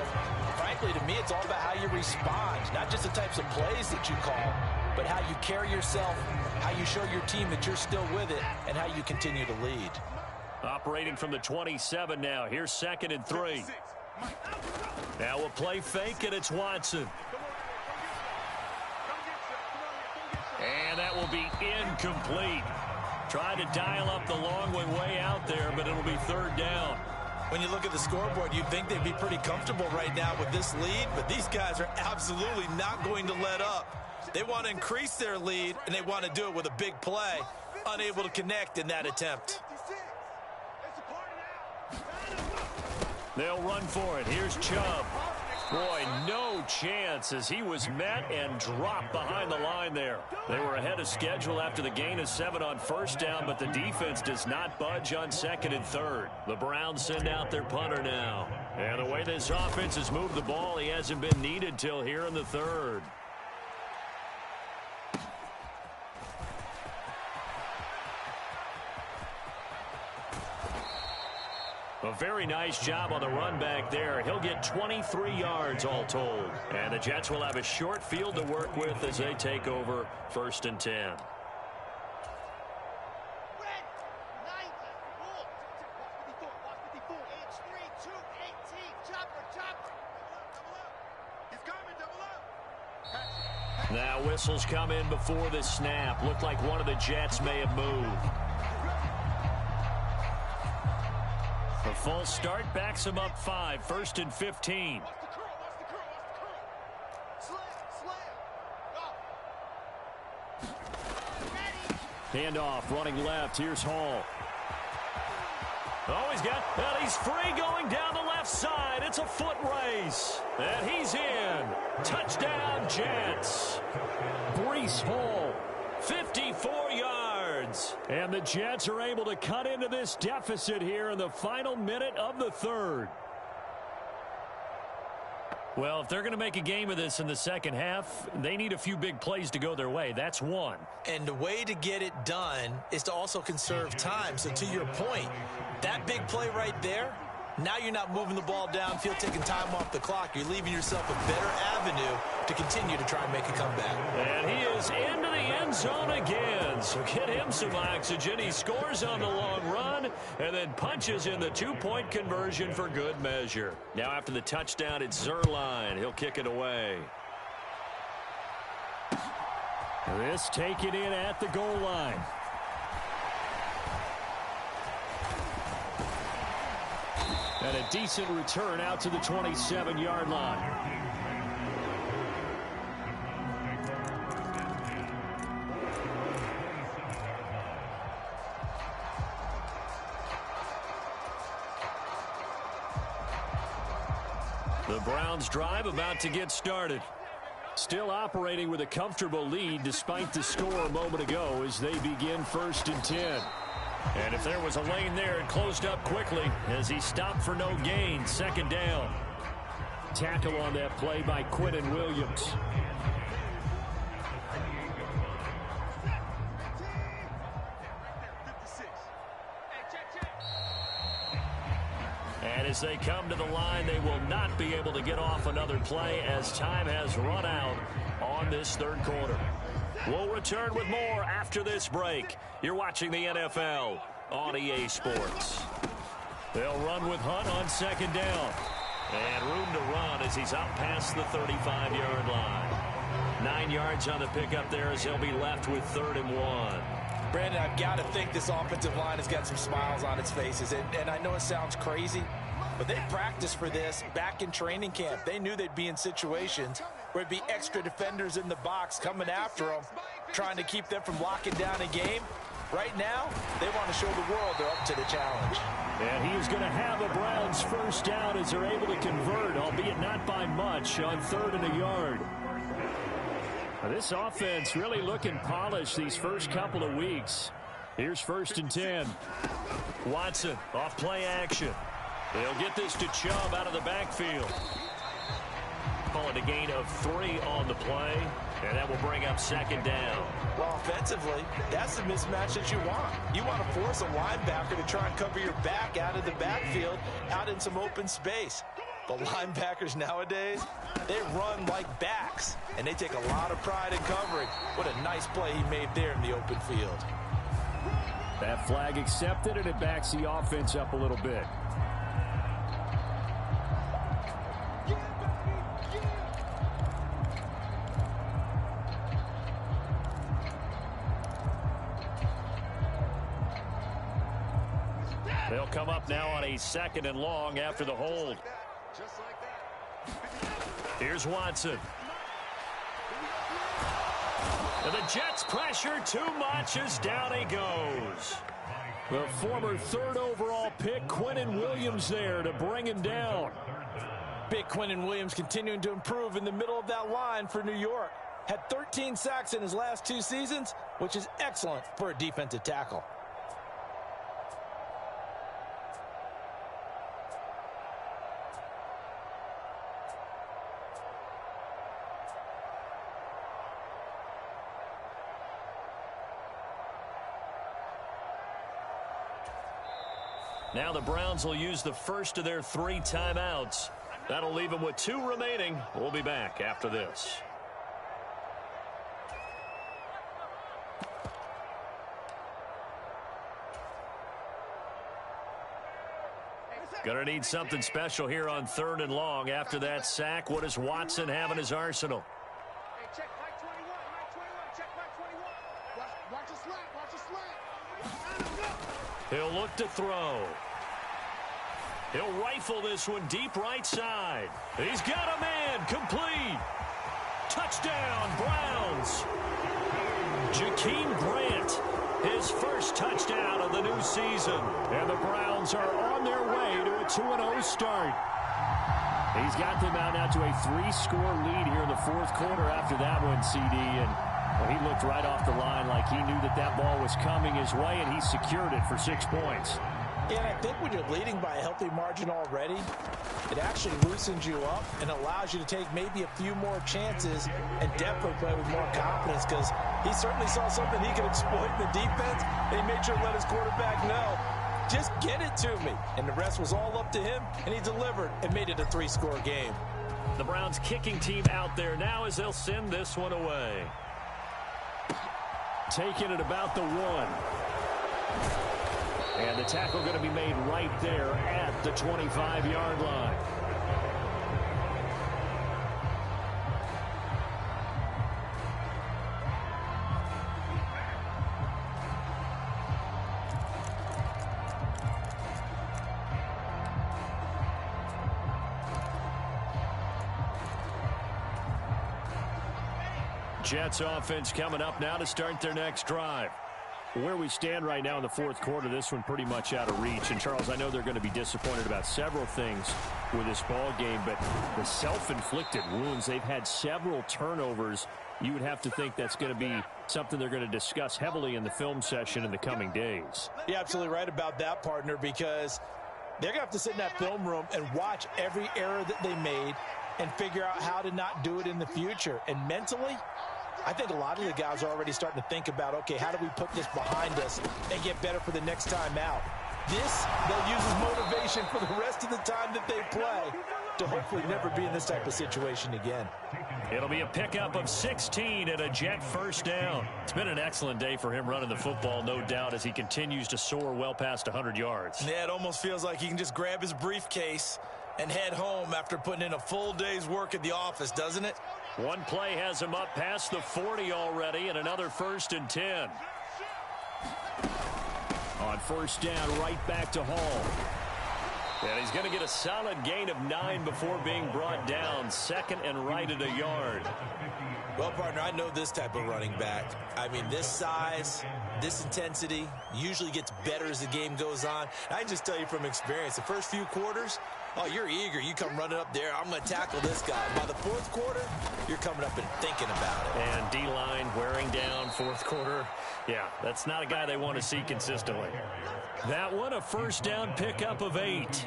frankly, to me, it's all about how you respond, not just the types of plays that you call, but how you carry yourself, how you show your team that you're still with it, and how you continue to lead. Operating from the 27 now. Here's 2nd and 3. Now we'll play fake, and it's Watson. And that will be incomplete. Tried to dial up the long one way out there, but it'll be 3rd down. When you look at the scoreboard, you'd think they'd be pretty comfortable right now with this lead, but these guys are absolutely not going to let up. They want to increase their lead, and they want to do it with a big play. Unable to connect in that attempt. They'll run for it. Here's Chubb. Boy, no chance as he was met and dropped behind the line there. They were ahead of schedule after the gain of 7 on 1st down, but the defense does not budge on 2nd and 3rd. The Browns send out their punter now. And the way this offense has moved the ball, he hasn't been needed till here in the 3rd. A very nice job on the run back there. He'll get 23 yards all told. And the Jets will have a short field to work with as they take over 1st and 10. Now whistles come in before the snap. Looked like one of the Jets may have moved. A false start backs him up 5. 1st and 15. Handoff, running left. Here's Hall. Oh, he's free going down the left side. It's a foot race. And he's in. Touchdown, Jets. Breece Hall, 54 yards. And the Jets are able to cut into this deficit here in the final minute of the 3rd. Well, if they're going to make a game of this in the second half, they need a few big plays to go their way. That's one. And the way to get it done is to also conserve time. So to your point, that big play right there, now you're not moving the ball downfield, taking time off the clock. You're leaving yourself a better avenue to continue to try and make a comeback. And he is into the end zone again. So get him some oxygen. He scores on the long run and then punches in the 2-point conversion for good measure. Now after the touchdown, it's Zerline. He'll kick it away. This taken in at the goal line. And a decent return out to the 27-yard line. The Browns drive about to get started. Still operating with a comfortable lead despite the score a moment ago as they begin 1st and 10. And if there was a lane there, it closed up quickly as he stopped for no gain. 2nd down. Tackle on that play by Quinnen Williams. And as they come to the line, they will not be able to get off another play as time has run out on this 3rd quarter. We'll return with more after this break. You're watching the NFL on EA Sports. They'll run with Hunt on 2nd down. And room to run as he's out past the 35-yard line. 9 yards on the pickup there as he'll be left with 3rd and 1. Brandon, I've got to think this offensive line has got some smiles on its faces. And I know it sounds crazy, but they practiced for this back in training camp. They knew they'd be in situations where it'd be extra defenders in the box coming after them, trying to keep them from locking down a game. Right now, they want to show the world they're up to the challenge. And he is going to have a Browns first down as they're able to convert, albeit not by much, on 3rd and a yard. This offense really looking polished these first couple of weeks. Here's 1st and 10. Watson off play action. They'll get this to Chubb out of the backfield. Call it a gain of 3 on the play, and that will bring up 2nd down. Well, offensively, that's the mismatch that you want. You want to force a linebacker to try and cover your back out of the backfield, out in some open space. But linebackers nowadays, they run like backs, and they take a lot of pride in covering. What a nice play he made there in the open field. That flag accepted, and it backs the offense up a little bit. They'll come up now on a 2nd and long after the hold. Here's Watson. And the Jets pressure too much as down he goes. The former 3rd overall pick, Quinnen Williams, there to bring him down. Big Quinnen Williams continuing to improve in the middle of that line for New York. Had 13 sacks in his last 2 seasons, which is excellent for a defensive tackle. Now the Browns will use the first of their 3 timeouts. That'll leave them with 2 remaining. We'll be back after this. Gonna need something special here on 3rd and long. After that sack, what does Watson have in his arsenal? Hey, check Mike 21, Mike 21, check Mike 21. Watch a slant, watch a slant. He'll look to throw. He'll rifle this one deep right side. He's got a man. Complete. Touchdown, Browns. Jakeem Grant, his first touchdown of the new season. And the Browns are on their way to a 2-0 start. He's got them out now to a 3-score lead here in the 4th quarter after that one, CD. And well, he looked right off the line like he knew that that ball was coming his way, and he secured it for 6 points. And I think when you're leading by a healthy margin already, it actually loosens you up and allows you to take maybe a few more chances and definitely play with more confidence, because he certainly saw something he could exploit in the defense. He made sure to let his quarterback know, just get it to me. And the rest was all up to him, and he delivered and made it a 3-score game. The Browns kicking team out there now as they'll send this one away. Taking it about the 1. And the tackle going to be made right there at the 25-yard line. Jets offense coming up now to start their next drive. Where we stand right now in the 4th quarter, this one pretty much out of reach. And, Charles, I know they're going to be disappointed about several things with this ball game, but the self-inflicted wounds, they've had several turnovers. You would have to think that's going to be something they're going to discuss heavily in the film session in the coming days. You're absolutely right about that, partner, because they're going to have to sit in that film room and watch every error that they made and figure out how to not do it in the future. And mentally, I think a lot of the guys are already starting to think about, okay, how do we put this behind us and get better for the next time out? This, they'll use as motivation for the rest of the time that they play to hopefully never be in this type of situation again. It'll be a pickup of 16 and a Jet first down. It's been an excellent day for him running the football, no doubt, as he continues to soar well past 100 yards. Yeah, it almost feels like he can just grab his briefcase and head home after putting in a full day's work at the office, doesn't it? One play has him up past the 40 already, and another 1st and 10. On 1st down, right back to Hall. And he's going to get a solid gain of 9 before being brought down. Second and right at a yard. Well, partner, I know this type of running back. I mean, this size, this intensity usually gets better as the game goes on. I can just tell you from experience, the first few quarters, oh, you're eager. You come running up there. I'm going to tackle this guy. By the fourth quarter, you're coming up and thinking about it. And D-line wearing down fourth quarter. Yeah, that's not a guy they want to see consistently. That one, a first down pickup of 8.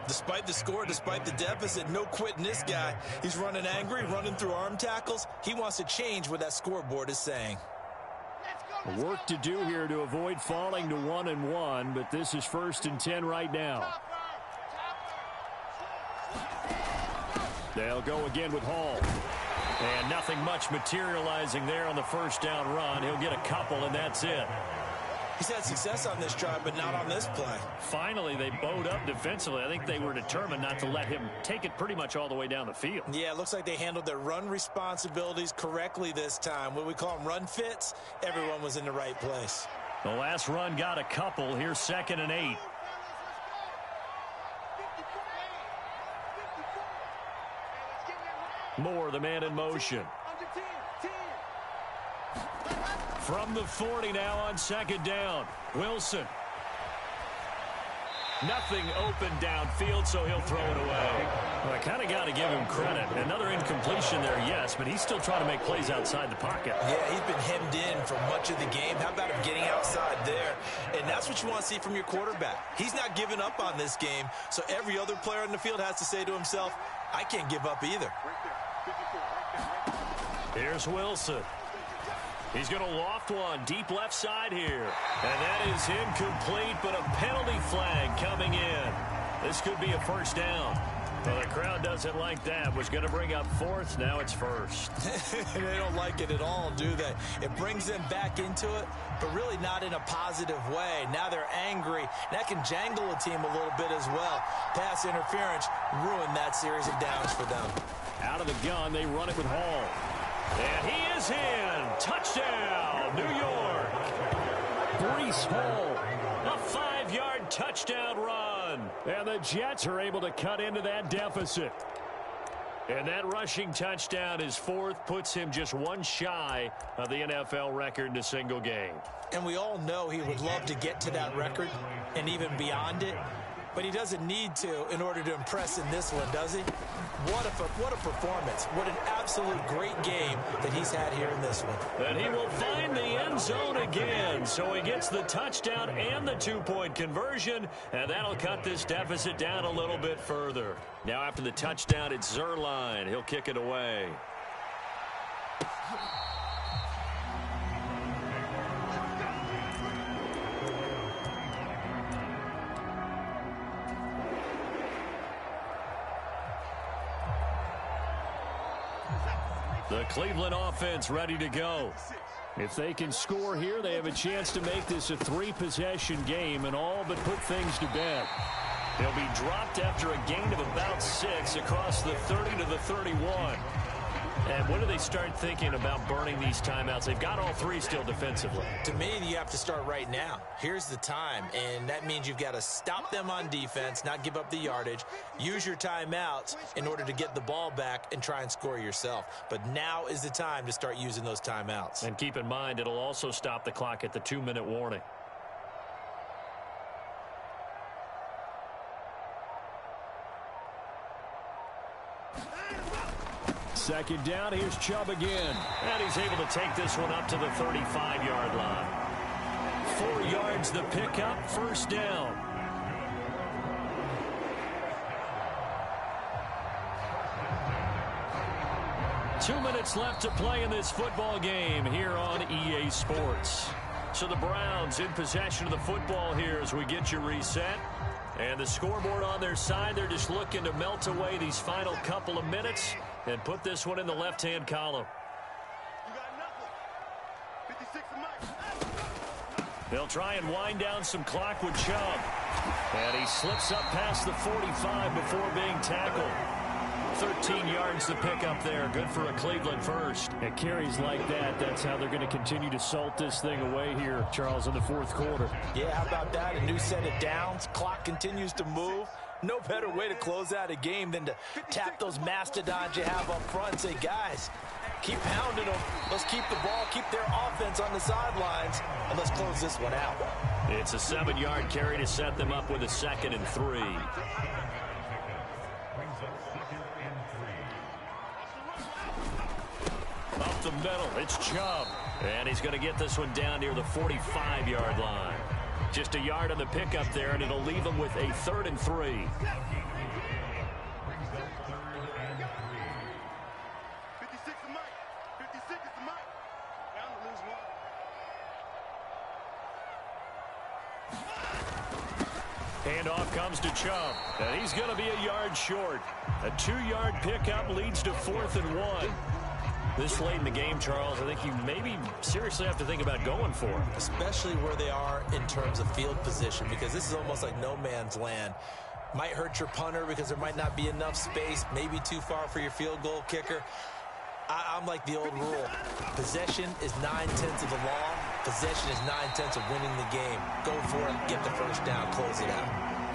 Despite the score, despite the deficit, no quitting this guy. He's running angry, running through arm tackles. He wants to change what that scoreboard is saying. Work to do here to avoid falling to 1-1, but this is 1st and 10 right now. They'll go again with Hall. And nothing much materializing there on the first down run. He'll get a couple, and that's it. He's had success on this drive, but not on this play. Finally, they bowed up defensively. I think they were determined not to let him take it pretty much all the way down the field. Yeah, it looks like they handled their run responsibilities correctly this time. What we call them run fits, everyone was in the right place. The last run got a couple. Here's 2nd and 8. Moore, the man in motion. From the 40 now on 2nd down. Wilson. Nothing open downfield, so he'll throw it away. Well, I kind of got to give him credit. Another incompletion there, yes, but he's still trying to make plays outside the pocket. Yeah, he's been hemmed in for much of the game. How about him getting outside there? And that's what you want to see from your quarterback. He's not giving up on this game, so every other player in the field has to say to himself, I can't give up either. Here's Wilson. He's going to loft one deep left side here. And that is incomplete, but a penalty flag coming in. This could be a first down. Well, the crowd doesn't like that. Was going to bring up 4th. Now it's 1st. They don't like it at all, do they? It brings them back into it, but really not in a positive way. Now they're angry. That can jangle a team a little bit as well. Pass interference ruined that series of downs for them. Out of the gun, they run it with Hall. And he is in. Touchdown, New York. Breece Hall, a 5-yard touchdown run. And the Jets are able to cut into that deficit. And that rushing touchdown, his 4th, puts him just one shy of the NFL record in a single game. And we all know he would love to get to that record and even beyond it. But he doesn't need to in order to impress in this one, does he? What a performance. What an absolute great game that he's had here in this one. And he will find the end zone again. So he gets the touchdown and the 2-point conversion, and that'll cut this deficit down a little bit further. Now after the touchdown, it's Zerline. He'll kick it away. The Cleveland offense ready to go. If they can score here, they have a chance to make this a 3-possession game and all but put things to bed. They'll be dropped after a gain of about 6 across the 30 to the 31. And when do they start thinking about burning these timeouts? They've got all 3 still defensively. To me, you have to start right now. Here's the time, and that means you've got to stop them on defense, not give up the yardage, use your timeouts in order to get the ball back and try and score yourself. But now is the time to start using those timeouts. And keep in mind, it'll also stop the clock at the 2-minute warning. Second down, here's Chubb again. And he's able to take this one up to the 35-yard line. 4 yards the pickup, first down. Two minutes left to play in this football game here on EA Sports. So the Browns in possession of the football here as we get you reset. And the scoreboard on their side, they're just looking to melt away these final couple of minutes and put this one in the left-hand column. They'll try and wind down some clock with Chubb. And he slips up past the 45 before being tackled. 13 yards to pick up there. Good for a Cleveland first. At carries like that, that's how they're going to continue to salt this thing away here, Charles, in the fourth quarter. Yeah, how about that? A new set of downs. Clock continues to move. No better way to close out a game than to tap those mastodons you have up front and say, guys, keep pounding them. Let's keep the ball, keep their offense on the sidelines, and let's close this one out. It's a 7-yard carry to set them up with a 2nd and 3. Up the middle, it's Chubb. And he's going to get this one down near the 45-yard line. Just a yard on the pickup there, and it'll leave him with a 3rd and 3. 56 is Mike. 56 is the Mike. Down to lose one. Handoff comes to Chubb, and he's going to be a yard short. A 2-yard pickup leads to 4th and 1. This late in the game, Charles, I think you maybe seriously have to think about going for it. Especially where they are in terms of field position, because this is almost like no man's land. Might hurt your punter because there might not be enough space, maybe too far for your field goal kicker. I'm like the old rule. Possession is 9/10 of the law. Possession is 9/10 of winning the game. Go for it, get the first down, close it out.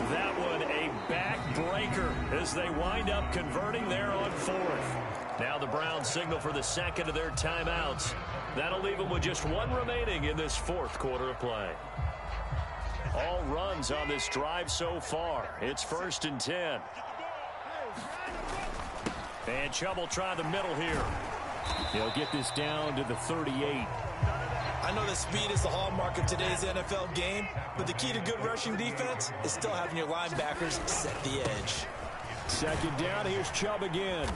That one a backbreaker as they wind up converting there on 4th. Now the Browns signal for the 2nd of their timeouts. That'll leave them with just 1 remaining in this 4th quarter of play. All runs on this drive so far. It's 1st and 10. And Chubb will try the middle here. He'll get this down to the 38. I know that speed is the hallmark of today's NFL game, but the key to good rushing defense is still having your linebackers set the edge. 2nd down, here's Chubb again.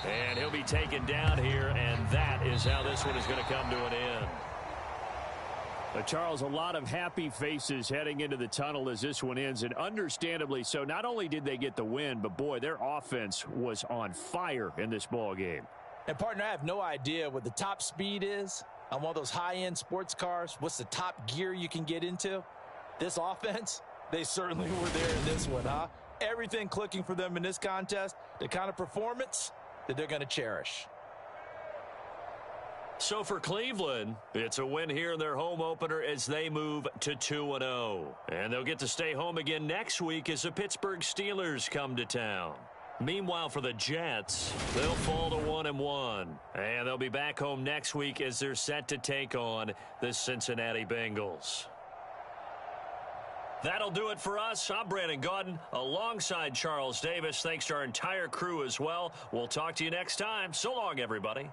And he'll be taken down here, and that is how this one is going to come to an end. Charles, a lot of happy faces heading into the tunnel as this one ends, and understandably so. Not only did they get the win, but, boy, their offense was on fire in this ball game. And, partner, I have no idea what the top speed is on one of those high-end sports cars. What's the top gear you can get into? This offense, they certainly were there in this one, huh? Everything clicking for them in this contest, the kind of performance that they're going to cherish. So for Cleveland, it's a win here in their home opener as they move to 2-0. And they'll get to stay home again next week as the Pittsburgh Steelers come to town. Meanwhile, for the Jets, they'll fall to 1-1. And they'll be back home next week as they're set to take on the Cincinnati Bengals. That'll do it for us. I'm Brandon Gaudin alongside Charles Davis. Thanks to our entire crew as well. We'll talk to you next time. So long, everybody.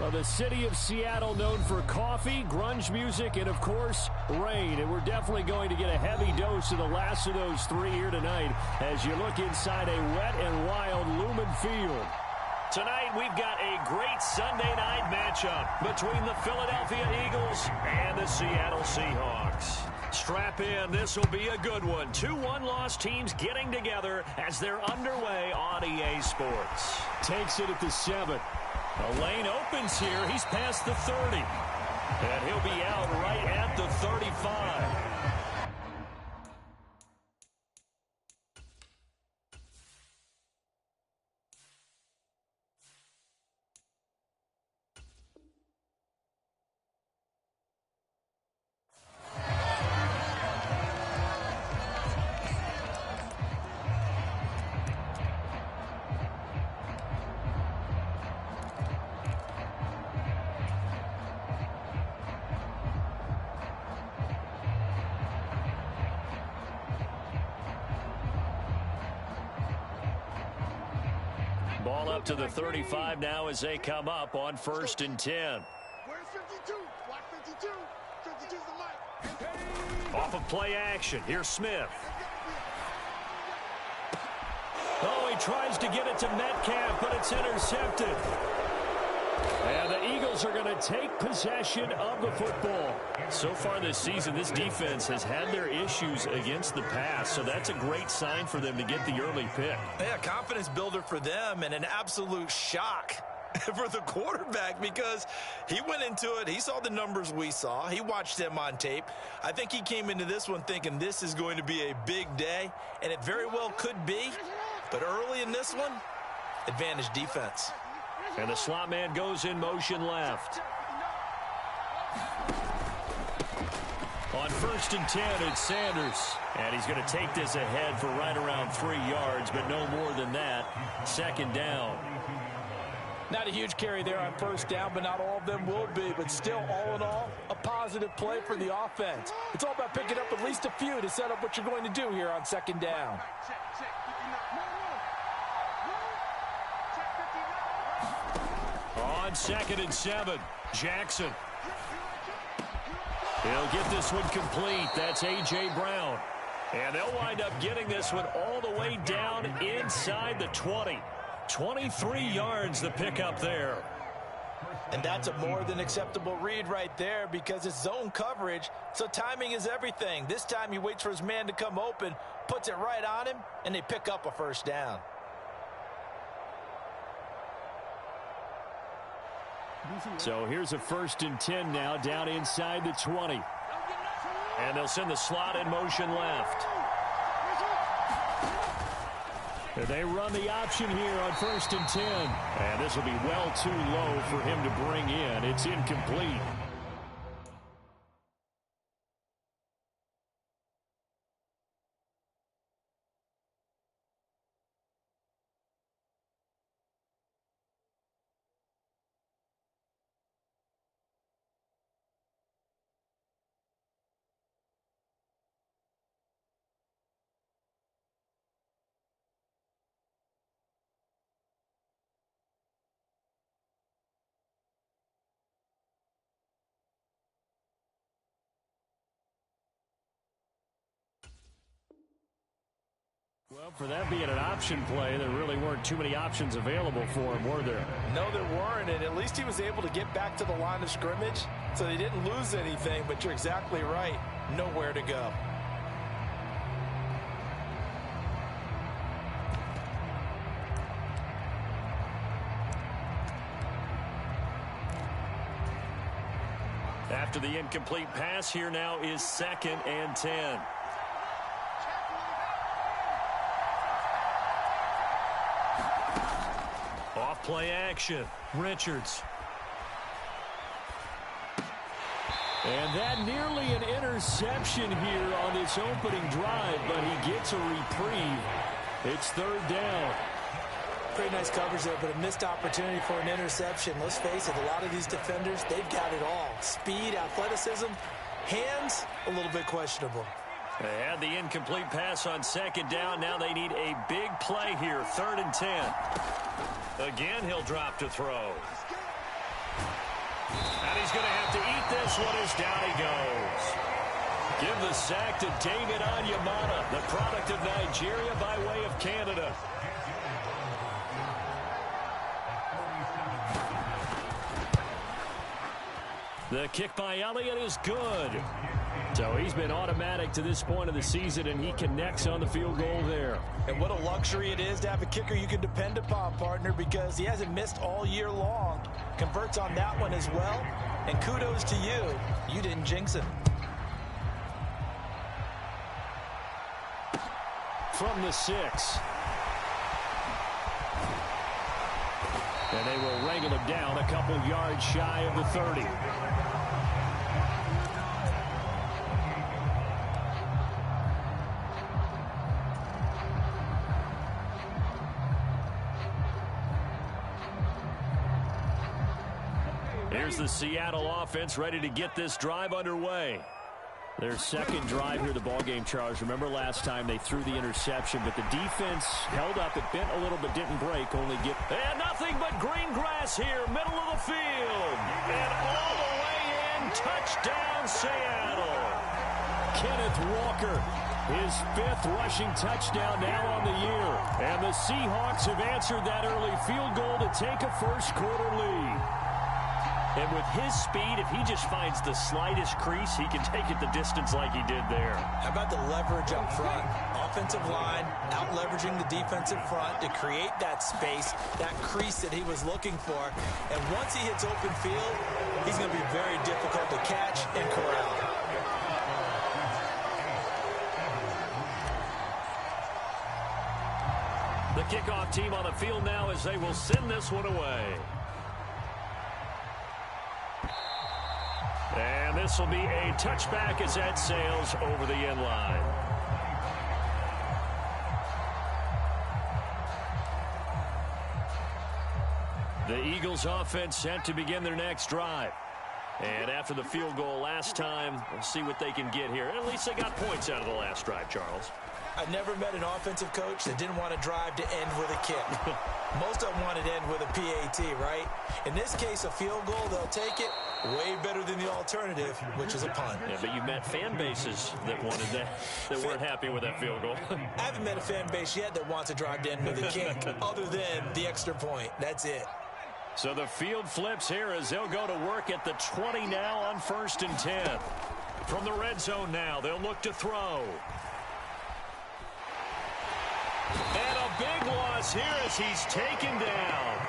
Well, the city of Seattle known for coffee, grunge music, and, of course, rain. And we're definitely going to get a heavy dose of the last of those three here tonight as you look inside a wet and wild Lumen Field. Tonight, we've got a great Sunday night matchup between the Philadelphia Eagles and the Seattle Seahawks. Strap in. This will be a good one. Two one-loss teams getting together as they're underway on EA Sports. Takes it at the 7. The lane opens here. He's past the 30. And he'll be out right at the 35. Ball up to the 35 now as they come up on 1st and 10. Where's 52? Block 52. 52's the light. Off of play action. Here's Smith. Oh, he tries to get it to Metcalf, but it's intercepted. And the Eagles are going to take possession of the football. So far this season, this defense has had their issues against the pass, so that's a great sign for them to get the early pick. Yeah, confidence builder for them and an absolute shock for the quarterback because he went into it. He saw the numbers we saw. He watched them on tape. I think he came into this one thinking this is going to be a big day, and it very well could be. But early in this one, advantage defense. And the slot man goes in motion left. On 1st and 10, it's Sanders. And he's going to take this ahead for right around 3 yards, but no more than that. 2nd down. Not a huge carry there on 1st down, but not all of them will be. But still, all in all, a positive play for the offense. It's all about picking up at least a few to set up what you're going to do here on 2nd down. On 2nd and 7, Jackson. He'll get this one complete. That's A.J. Brown. And they'll wind up getting this one all the way down inside the 20. 23 yards the pickup there. And that's a more than acceptable read right there because it's zone coverage, so timing is everything. This time he waits for his man to come open, puts it right on him, and they pick up a 1st down. So here's a 1st and 10 now down inside the 20. And they'll send the slot in motion left. And they run the option here on 1st and 10. And this will be well too low for him to bring in. It's incomplete. Well, for that being an option play, there really weren't too many options available for him, were there? No, there weren't, and at least he was able to get back to the line of scrimmage, so they didn't lose anything, but you're exactly right. Nowhere to go. After the incomplete pass, here now is 2nd and 10. Off play action, Richards. And that nearly an interception here on this opening drive, but he gets a reprieve. It's 3rd down. Pretty nice coverage there, but a missed opportunity for an interception. Let's face it, a lot of these defenders, they've got it all. Speed, athleticism, hands, a little bit questionable. They had the incomplete pass on 2nd down. Now they need a big play here, 3rd and 10. Again, he'll drop to throw. And he's going to have to eat this one as down he goes. Give the sack to David Onyemata, the product of Nigeria by way of Canada. The kick by Elliott is good. So he's been automatic to this point of the season, and he connects on the field goal there. And what a luxury it is to have a kicker you can depend upon, partner, because he hasn't missed all year long. Converts on that one as well. And kudos to you. You didn't jinx him. From the 6. And they will wrangle him down a couple yards shy of the 30. Here's the Seattle offense ready to get this drive underway. Their second drive here, the ballgame, Charles. Remember last time they threw the interception, but the defense held up. It bent a little but didn't break, only get... And nothing but green grass here, middle of the field. And all the way in, touchdown Seattle. Kenneth Walker, his 5th rushing touchdown now on the year. And the Seahawks have answered that early field goal to take a first-quarter lead. And with his speed, if he just finds the slightest crease, he can take it the distance like he did there. How about the leverage up front? Offensive line out-leveraging the defensive front to create that space, that crease that he was looking for. And once he hits open field, he's going to be very difficult to catch and corral. The kickoff team on the field now as they will send this one away. And this will be a touchback as that sails over the end line. The Eagles offense set to begin their next drive. And after the field goal last time, we'll see what they can get here. At least they got points out of the last drive, Charles. I never met an offensive coach that didn't want to drive to end with a kick. Most of them wanted to end with a PAT, right? In this case, a field goal, they'll take it. Way better than the alternative, which is a punt. Yeah, but you met fan bases that wanted that weren't happy with that field goal. I haven't met a fan base yet that wants to drive to end with a kick, other than the extra point. That's it. So the field flips here as they'll go to work at the 20 now on 1st and 10. From the red zone now, they'll look to throw. And a big loss here as he's taken down.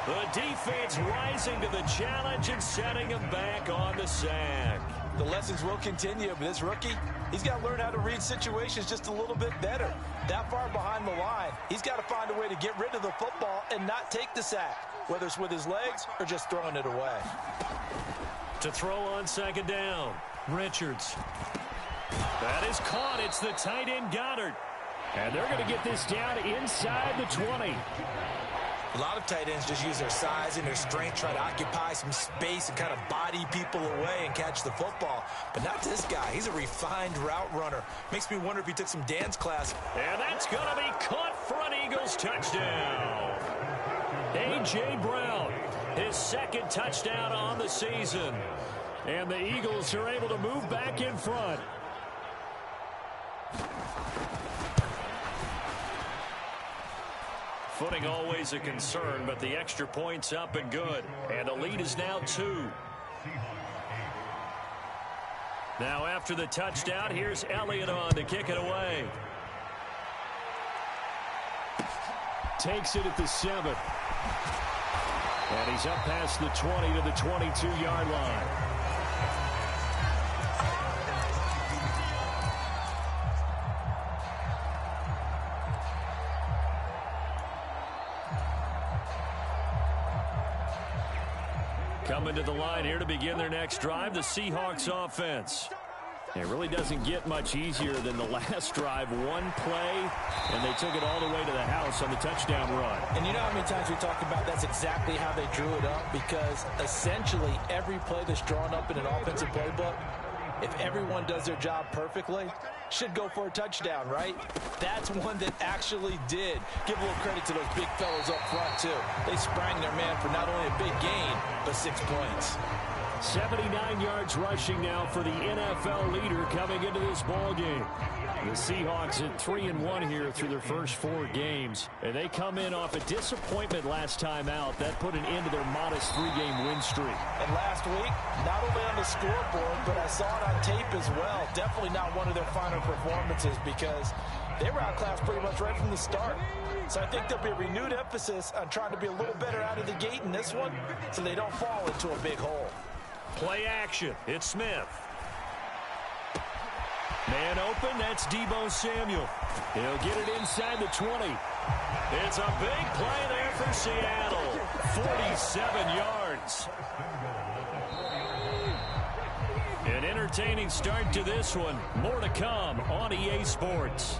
The defense rising to the challenge and setting him back on the sack. The lessons will continue, but this rookie, he's got to learn how to read situations just a little bit better. That far behind the line, he's got to find a way to get rid of the football and not take the sack, whether it's with his legs or just throwing it away. To throw on 2nd down, Richards. That is caught. It's the tight end Goddard. And they're going to get this down inside the 20. A lot of tight ends just use their size and their strength, try to occupy some space and kind of body people away and catch the football. But not this guy. He's a refined route runner. Makes me wonder if he took some dance class. And that's going to be caught for an Eagles touchdown. A.J. Brown, his 2nd touchdown on the season. And the Eagles are able to move back in front. Footing always a concern, but the extra point's up and good. And the lead is now 2. Now after the touchdown, here's Elliott on to kick it away. Takes it at the 7. And he's up past the 20 to the 22-yard line. Coming to the line here to begin their next drive, the Seahawks offense. It really doesn't get much easier than the last drive. One play, and they took it all the way to the house on the touchdown run. And you know how many times we talk about that's exactly how they drew it up? Because essentially every play that's drawn up in an offensive playbook, if everyone does their job perfectly, should go for a touchdown, right? That's one that actually did. Give a little credit to those big fellows up front, too. They sprang their man for not only a big gain, but 6 points. 79 yards rushing now for the NFL leader coming into this ball game. The Seahawks at 3-1 here through their first 4 games. And they come in off a disappointment last time out. That put an end to their modest 3-game win streak. And last week, not only on the scoreboard, but I saw it on tape as well. Definitely not one of their finer performances because they were outclassed pretty much right from the start. So I think there'll be a renewed emphasis on trying to be a little better out of the gate in this one so they don't fall into a big hole. Play action. It's Smith. Man open, that's Deebo Samuel. He'll get it inside the 20. It's a big play there for Seattle. 47 yards. An entertaining start to this one. More to come on EA Sports.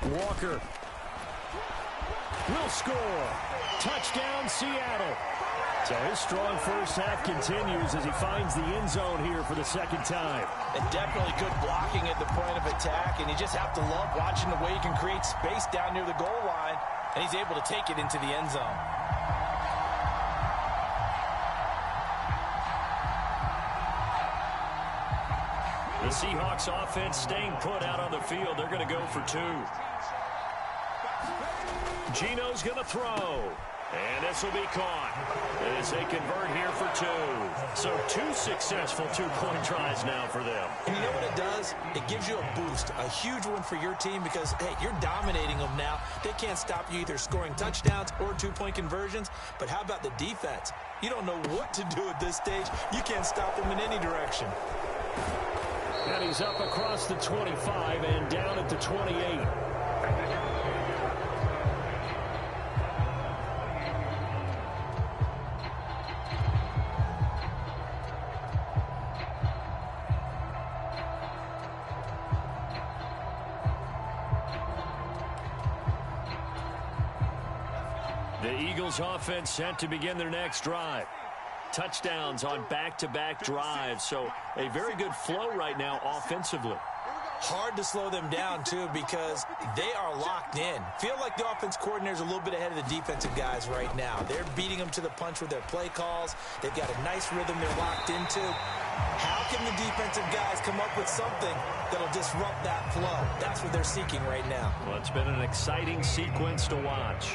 Walker will score. Touchdown, Seattle. So his strong first half continues as he finds the end zone here for the second time. And definitely good blocking at the point of attack, and you just have to love watching the way he can create space down near the goal line, and he's able to take it into the end zone. The Seahawks offense staying put out on the field. They're going to go for 2. Gino's going to throw. And this will be caught as they convert here for 2. So 2 successful two-point tries now for them. And you know what it does? It gives you a boost, a huge one for your team because, hey, you're dominating them now. They can't stop you either scoring touchdowns or two-point conversions. But how about the defense? You don't know what to do at this stage. You can't stop them in any direction. And he's up across the 25 and down at the 28. The Eagles offense set to begin their next drive. Touchdowns on back-to-back drives, so a very good flow right now offensively. Hard to slow them down, too, because they are locked in. Feel like the offense coordinator's a little bit ahead of the defensive guys right now. They're beating them to the punch with their play calls. They've got a nice rhythm they're locked into. How can the defensive guys come up with something that'll disrupt that flow? That's what they're seeking right now. Well, it's been an exciting sequence to watch.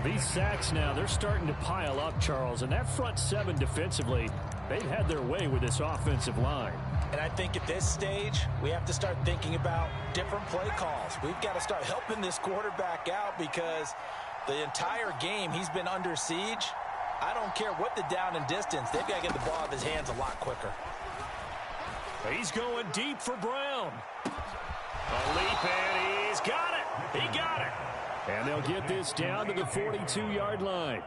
These sacks now, they're starting to pile up, Charles. And that front 7 defensively, they've had their way with this offensive line. And I think at this stage, we have to start thinking about different play calls. We've got to start helping this quarterback out because the entire game he's been under siege. I don't care what the down and distance. They've got to get the ball out of his hands a lot quicker. He's going deep for Brown. A leap, and he's got it. He got it. And they'll get this down to the 42-yard line.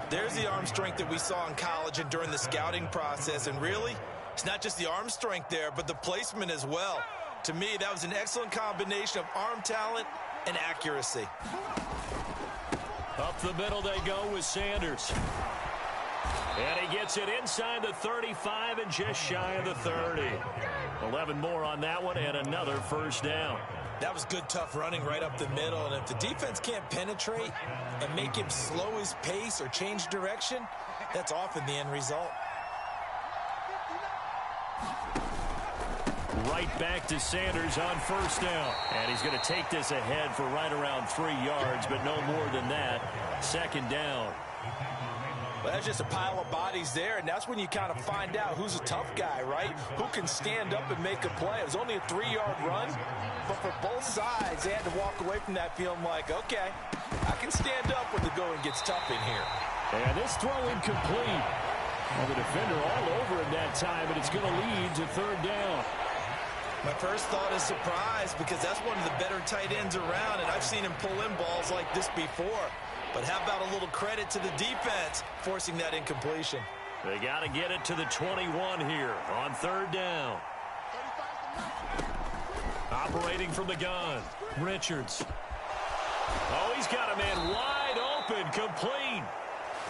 There's the arm strength that we saw in college and during the scouting process. And really, it's not just the arm strength there, but the placement as well. To me, that was an excellent combination of arm talent and accuracy. Up the middle they go with Sanders. And he gets it inside the 35 and just shy of the 30. 11 more on that one and another first down. That was good, tough running right up the middle. And if the defense can't penetrate and make him slow his pace or change direction, that's often the end result. Right back to Sanders on first down. And he's going to take this ahead for right around 3 yards, but no more than that. Second down. Well, that's just a pile of bodies there, and that's when you kind of find out who's a tough guy, right? Who can stand up and make a play. It was only a 3-yard run, but for both sides, they had to walk away from that feeling like, okay, I can stand up when the going gets tough in here. And this throw incomplete. Well, the defender all over him that time, but it's going to lead to third down. My first thought is surprise because that's one of the better tight ends around, and I've seen him pull in balls like this before. But how about a little credit to the defense forcing that incompletion? They got to get it to the 21 here on third down. Operating from the gun, Richards. Oh, he's got a man wide open, complete.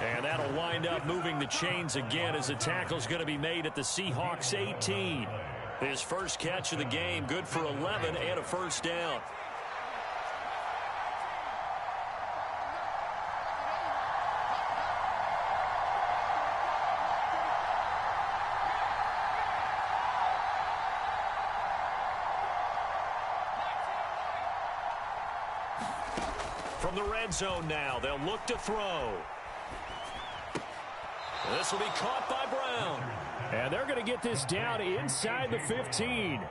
And that'll wind up moving the chains again as the tackle's going to be made at the Seahawks 18. His first catch of the game, good for 11 and a first down. From the red zone now, they'll look to throw. This will be caught by Brown. And they're going to get this down inside the 15.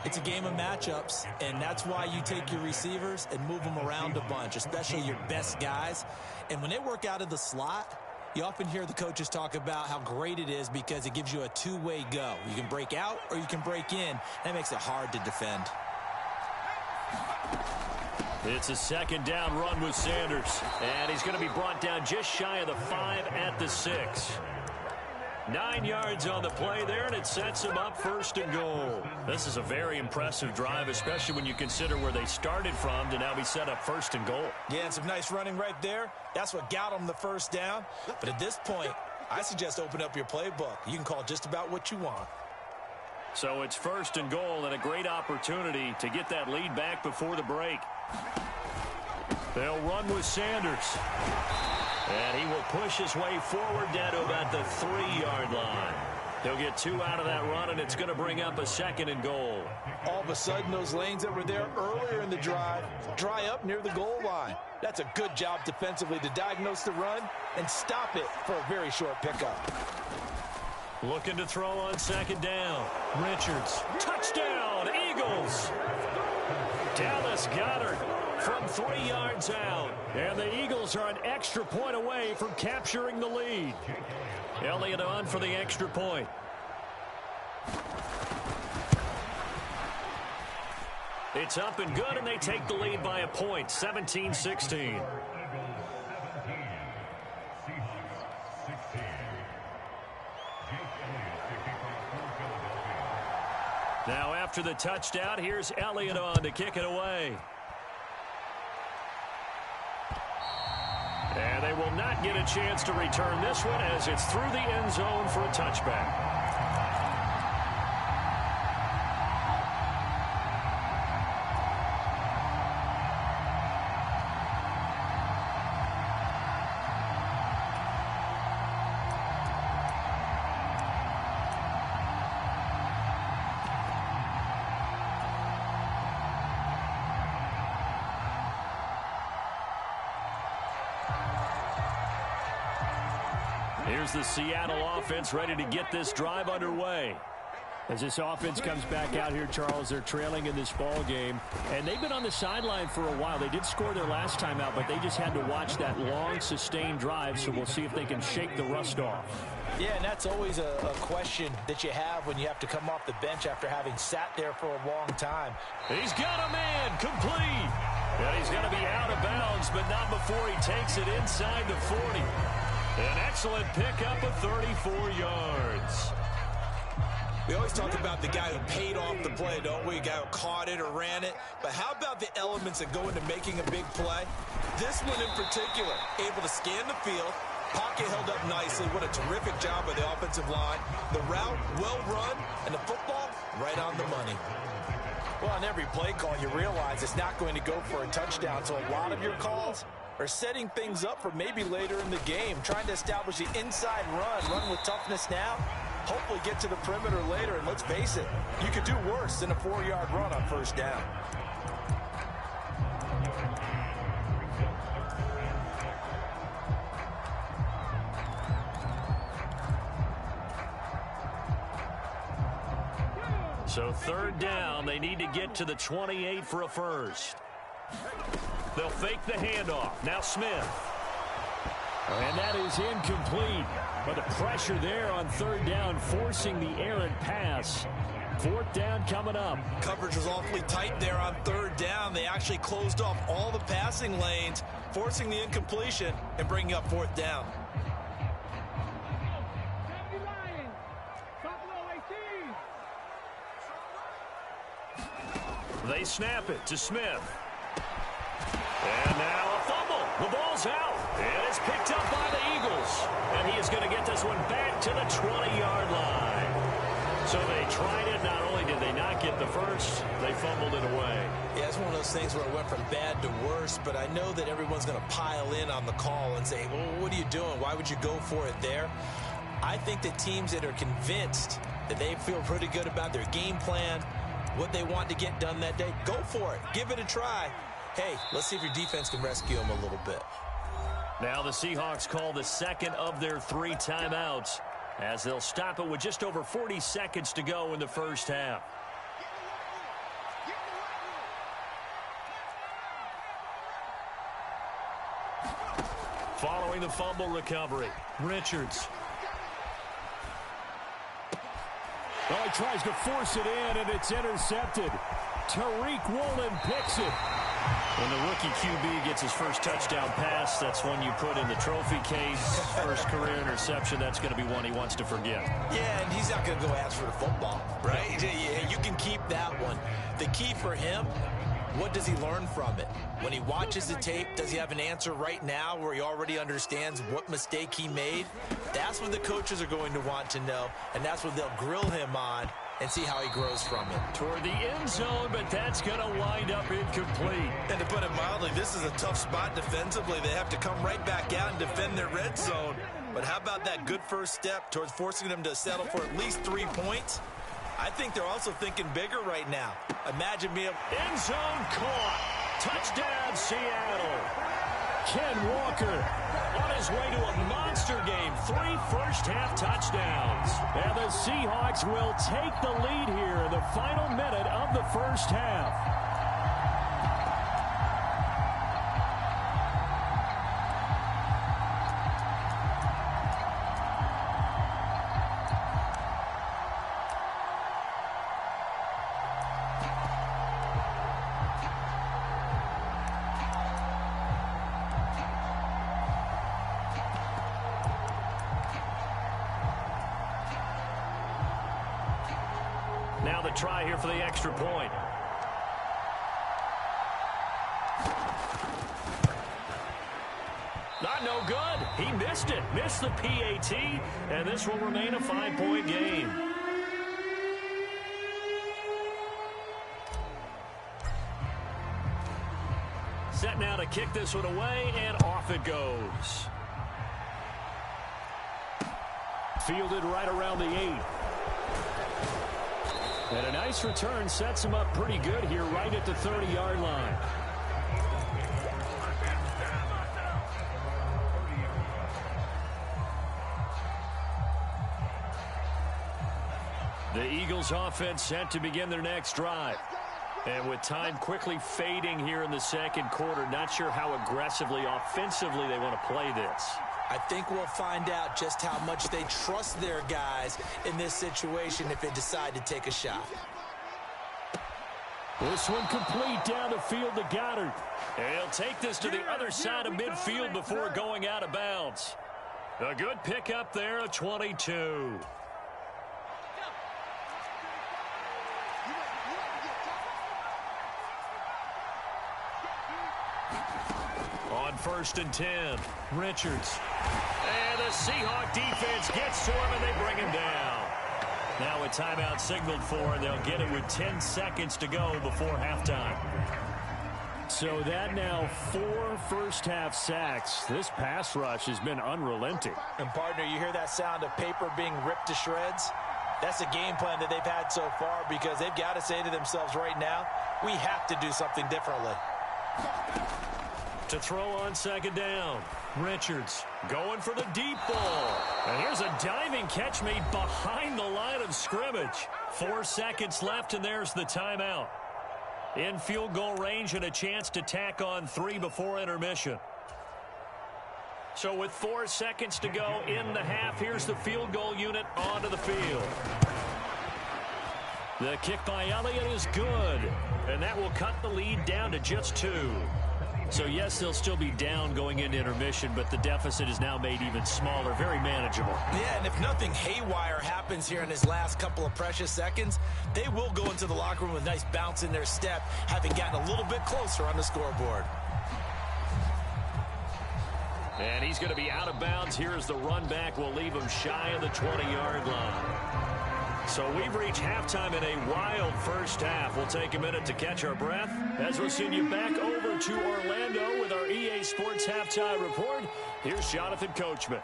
It's a game of matchups, and that's why you take your receivers and move them around a bunch, especially your best guys. And when they work out of the slot, you often hear the coaches talk about how great it is because it gives you a two-way go. You can break out or you can break in. That makes it hard to defend. It's a second down run with Sanders. And he's going to be brought down just shy of the 5 at the 6. 9 yards on the play there, and it sets him up first and goal. This is a very impressive drive, especially when you consider where they started from to now be set up first and goal. Yeah, and some nice running right there. That's what got them the first down. But at this point, I suggest open up your playbook. You can call just about what you want. So it's first and goal and a great opportunity to get that lead back before the break. They'll run with Sanders. And he will push his way forward down to about the 3-yard line. He'll get 2 out of that run, and it's going to bring up a second and goal. All of a sudden, those lanes that were there earlier in the drive dry up near the goal line. That's a good job defensively to diagnose the run and stop it for a very short pickup. Looking to throw on second down. Richards. Touchdown, Eagles. Dallas Goedert from 3 yards out. And the Eagles are an extra point away from capturing the lead. Elliott on for the extra point. It's up and good, and they take the lead by a point, 17-16. Now after the touchdown, here's Elliott on to kick it away. And they will not get a chance to return this one as it's through the end zone for a touchback. Here's the Seattle offense ready to get this drive underway. As this offense comes back out here, Charles, they're trailing in this ball game, and they've been on the sideline for a while. They did score their last time out, but they just had to watch that long, sustained drive, so we'll see if they can shake the rust off. Yeah, and that's always a question that you have when you have to come off the bench after having sat there for a long time. He's got a man, complete. And he's going to be out of bounds, but not before he takes it inside the 40. An excellent pickup of 34 yards. We always talk about the guy who paid off the play, don't we? A guy who caught it or ran it. But how about the elements that go into making a big play? This one in particular, able to scan the field, pocket held up nicely. What a terrific job by the offensive line. The route, well run, and the football, right on the money. Well, on every play call, you realize it's not going to go for a touchdown. So a lot of your calls are setting things up for maybe later in the game, trying to establish the inside run with toughness now, hopefully get to the perimeter later. And let's face it, you could do worse than a 4-yard run on first down. So third down, they need to get to the 28 for a first. They'll fake the handoff. Now Smith. And that is incomplete. But the pressure there on third down, forcing the errant pass. Fourth down coming up. Coverage was awfully tight there on third down. They actually closed off all the passing lanes, forcing the incompletion and bringing up fourth down. They snap it to Smith. And now a fumble. The ball's out. And it's picked up by the Eagles. And he is going to get this one back to the 20-yard line. So they tried it. Not only did they not get the first, they fumbled it away. Yeah, it's one of those things where it went from bad to worse, but I know that everyone's going to pile in on the call and say, well, what are you doing? Why would you go for it there? I think that teams that are convinced that they feel pretty good about their game plan, what they want to get done that day, go for it. Give it a try. Hey, let's see if your defense can rescue them a little bit. Now the Seahawks call the second of their 3 timeouts as they'll stop it with just over 40 seconds to go in the first half. Following the fumble recovery, Richards. Oh, he tries to force it in, and it's intercepted. Tariq Woolen picks it. When the rookie QB gets his first touchdown pass, that's one you put in the trophy case. First career interception, that's going to be one he wants to forget. Yeah, and he's not going to go ask for the football, right? Yeah, you can keep that one. The key for him, what does he learn from it? When he watches the tape, does he have an answer right now where he already understands what mistake he made? That's what the coaches are going to want to know, and that's what they'll grill him on and see how he grows from it. Toward the end zone, but that's going to wind up incomplete. And to put it mildly, this is a tough spot defensively. They have to come right back out and defend their red zone. But how about that good first step towards forcing them to settle for at least 3 points? I think they're also thinking bigger right now. Imagine being end zone caught. Touchdown, Seattle. Ken Walker on his way to a monster game. 3 first-half touchdowns. And the Seahawks will take the lead here in the final minute of the first half. Now the try here for the extra point. Not no good. He missed it. Missed the PAT, and this will remain a 5-point game. Set now to kick this one away, and off it goes. Fielded right around the 8. And a nice return sets him up pretty good here right at the 30-yard line. The Eagles offense set to begin their next drive. And with time quickly fading here in the second quarter, not sure how aggressively, offensively they want to play this. I think we'll find out just how much they trust their guys in this situation if they decide to take a shot. This one complete down the field to Goddard. And he'll take this to the other side of midfield before going out of bounds. A good pickup there of 22. On 1st and 10, Richards. And the Seahawk defense gets to him, and they bring him down. Now a timeout signaled for, and they'll get it with 10 seconds to go before halftime. So that now 4 first-half sacks. This pass rush has been unrelenting. And, partner, you hear that sound of paper being ripped to shreds? That's a game plan that they've had so far because they've got to say to themselves right now, we have to do something differently. To throw on 2nd down, Richards going for the deep ball. And here's a diving catch made behind the line of scrimmage. 4 seconds left, and there's the timeout. In field goal range and a chance to tack on 3 before intermission. So with 4 seconds to go in the half, here's the field goal unit onto the field. The kick by Elliott is good, and that will cut the lead down to just 2. So, yes, they'll still be down going into intermission, but the deficit is now made even smaller, very manageable. Yeah, and if nothing haywire happens here in his last couple of precious seconds, they will go into the locker room with a nice bounce in their step, having gotten a little bit closer on the scoreboard. And he's going to be out of bounds. Here's the run back. We'll leave him shy of the 20-yard line. So we've reached halftime in a wild first half. We'll take a minute to catch our breath as we'll send you back over to Orlando with our EA Sports Halftime Report. Here's Jonathan Coachman.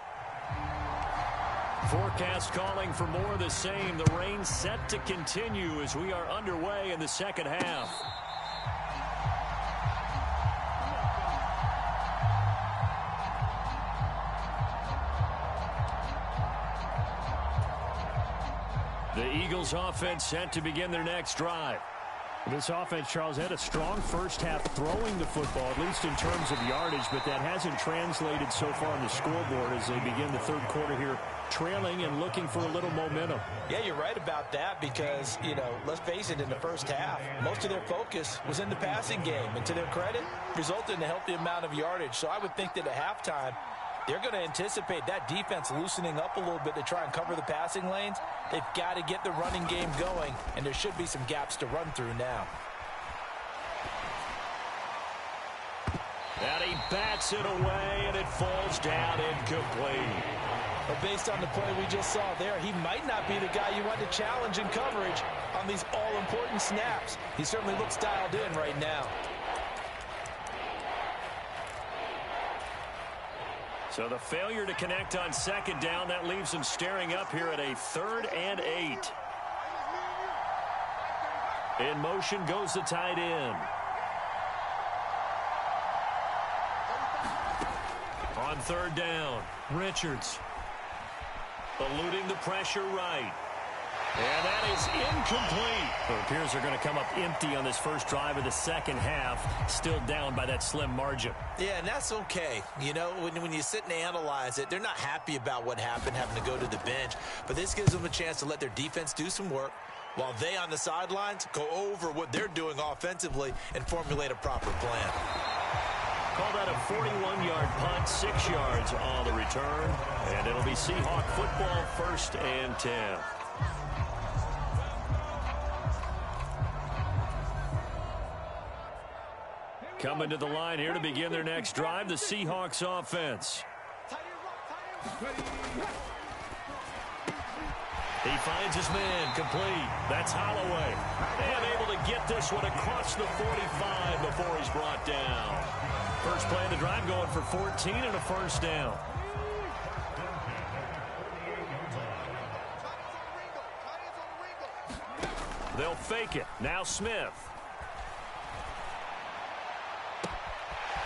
Forecast calling for more of the same. The rain set to continue as we are underway in the second half. The Eagles offense set to begin their next drive. This offense, Charles, had a strong first half throwing the football, at least in terms of yardage, but that hasn't translated so far on the scoreboard as they begin the third quarter here, trailing and looking for a little momentum. Yeah, you're right about that because, you know, let's face it, in the first half, most of their focus was in the passing game, and to their credit, resulted in a healthy amount of yardage. So I would think that at halftime, they're going to anticipate that defense loosening up a little bit to try and cover the passing lanes. They've got to get the running game going, and there should be some gaps to run through now. And he bats it away, and it falls down incomplete. But based on the play we just saw there, he might not be the guy you want to challenge in coverage on these all-important snaps. He certainly looks dialed in right now. So the failure to connect on second down, that leaves them staring up here at a 3rd and 8. In motion goes the tight end. On 3rd down, Richards eluding the pressure right. And that is incomplete. It appears they're going to come up empty on this first drive of the second half, still down by that slim margin. Yeah, and that's okay. You know, when you sit and analyze it, they're not happy about what happened, having to go to the bench. But this gives them a chance to let their defense do some work while they on the sidelines go over what they're doing offensively and formulate a proper plan. Call that a 41-yard punt, 6 yards on the return. And it'll be Seahawk football, 1st and 10. Coming to the line here to begin their next drive, the Seahawks offense. He finds his man, complete. That's Holloway. And able to get this one across the 45 before he's brought down. First play of the drive going for 14 and a 1st down. They'll fake it. Now Smith.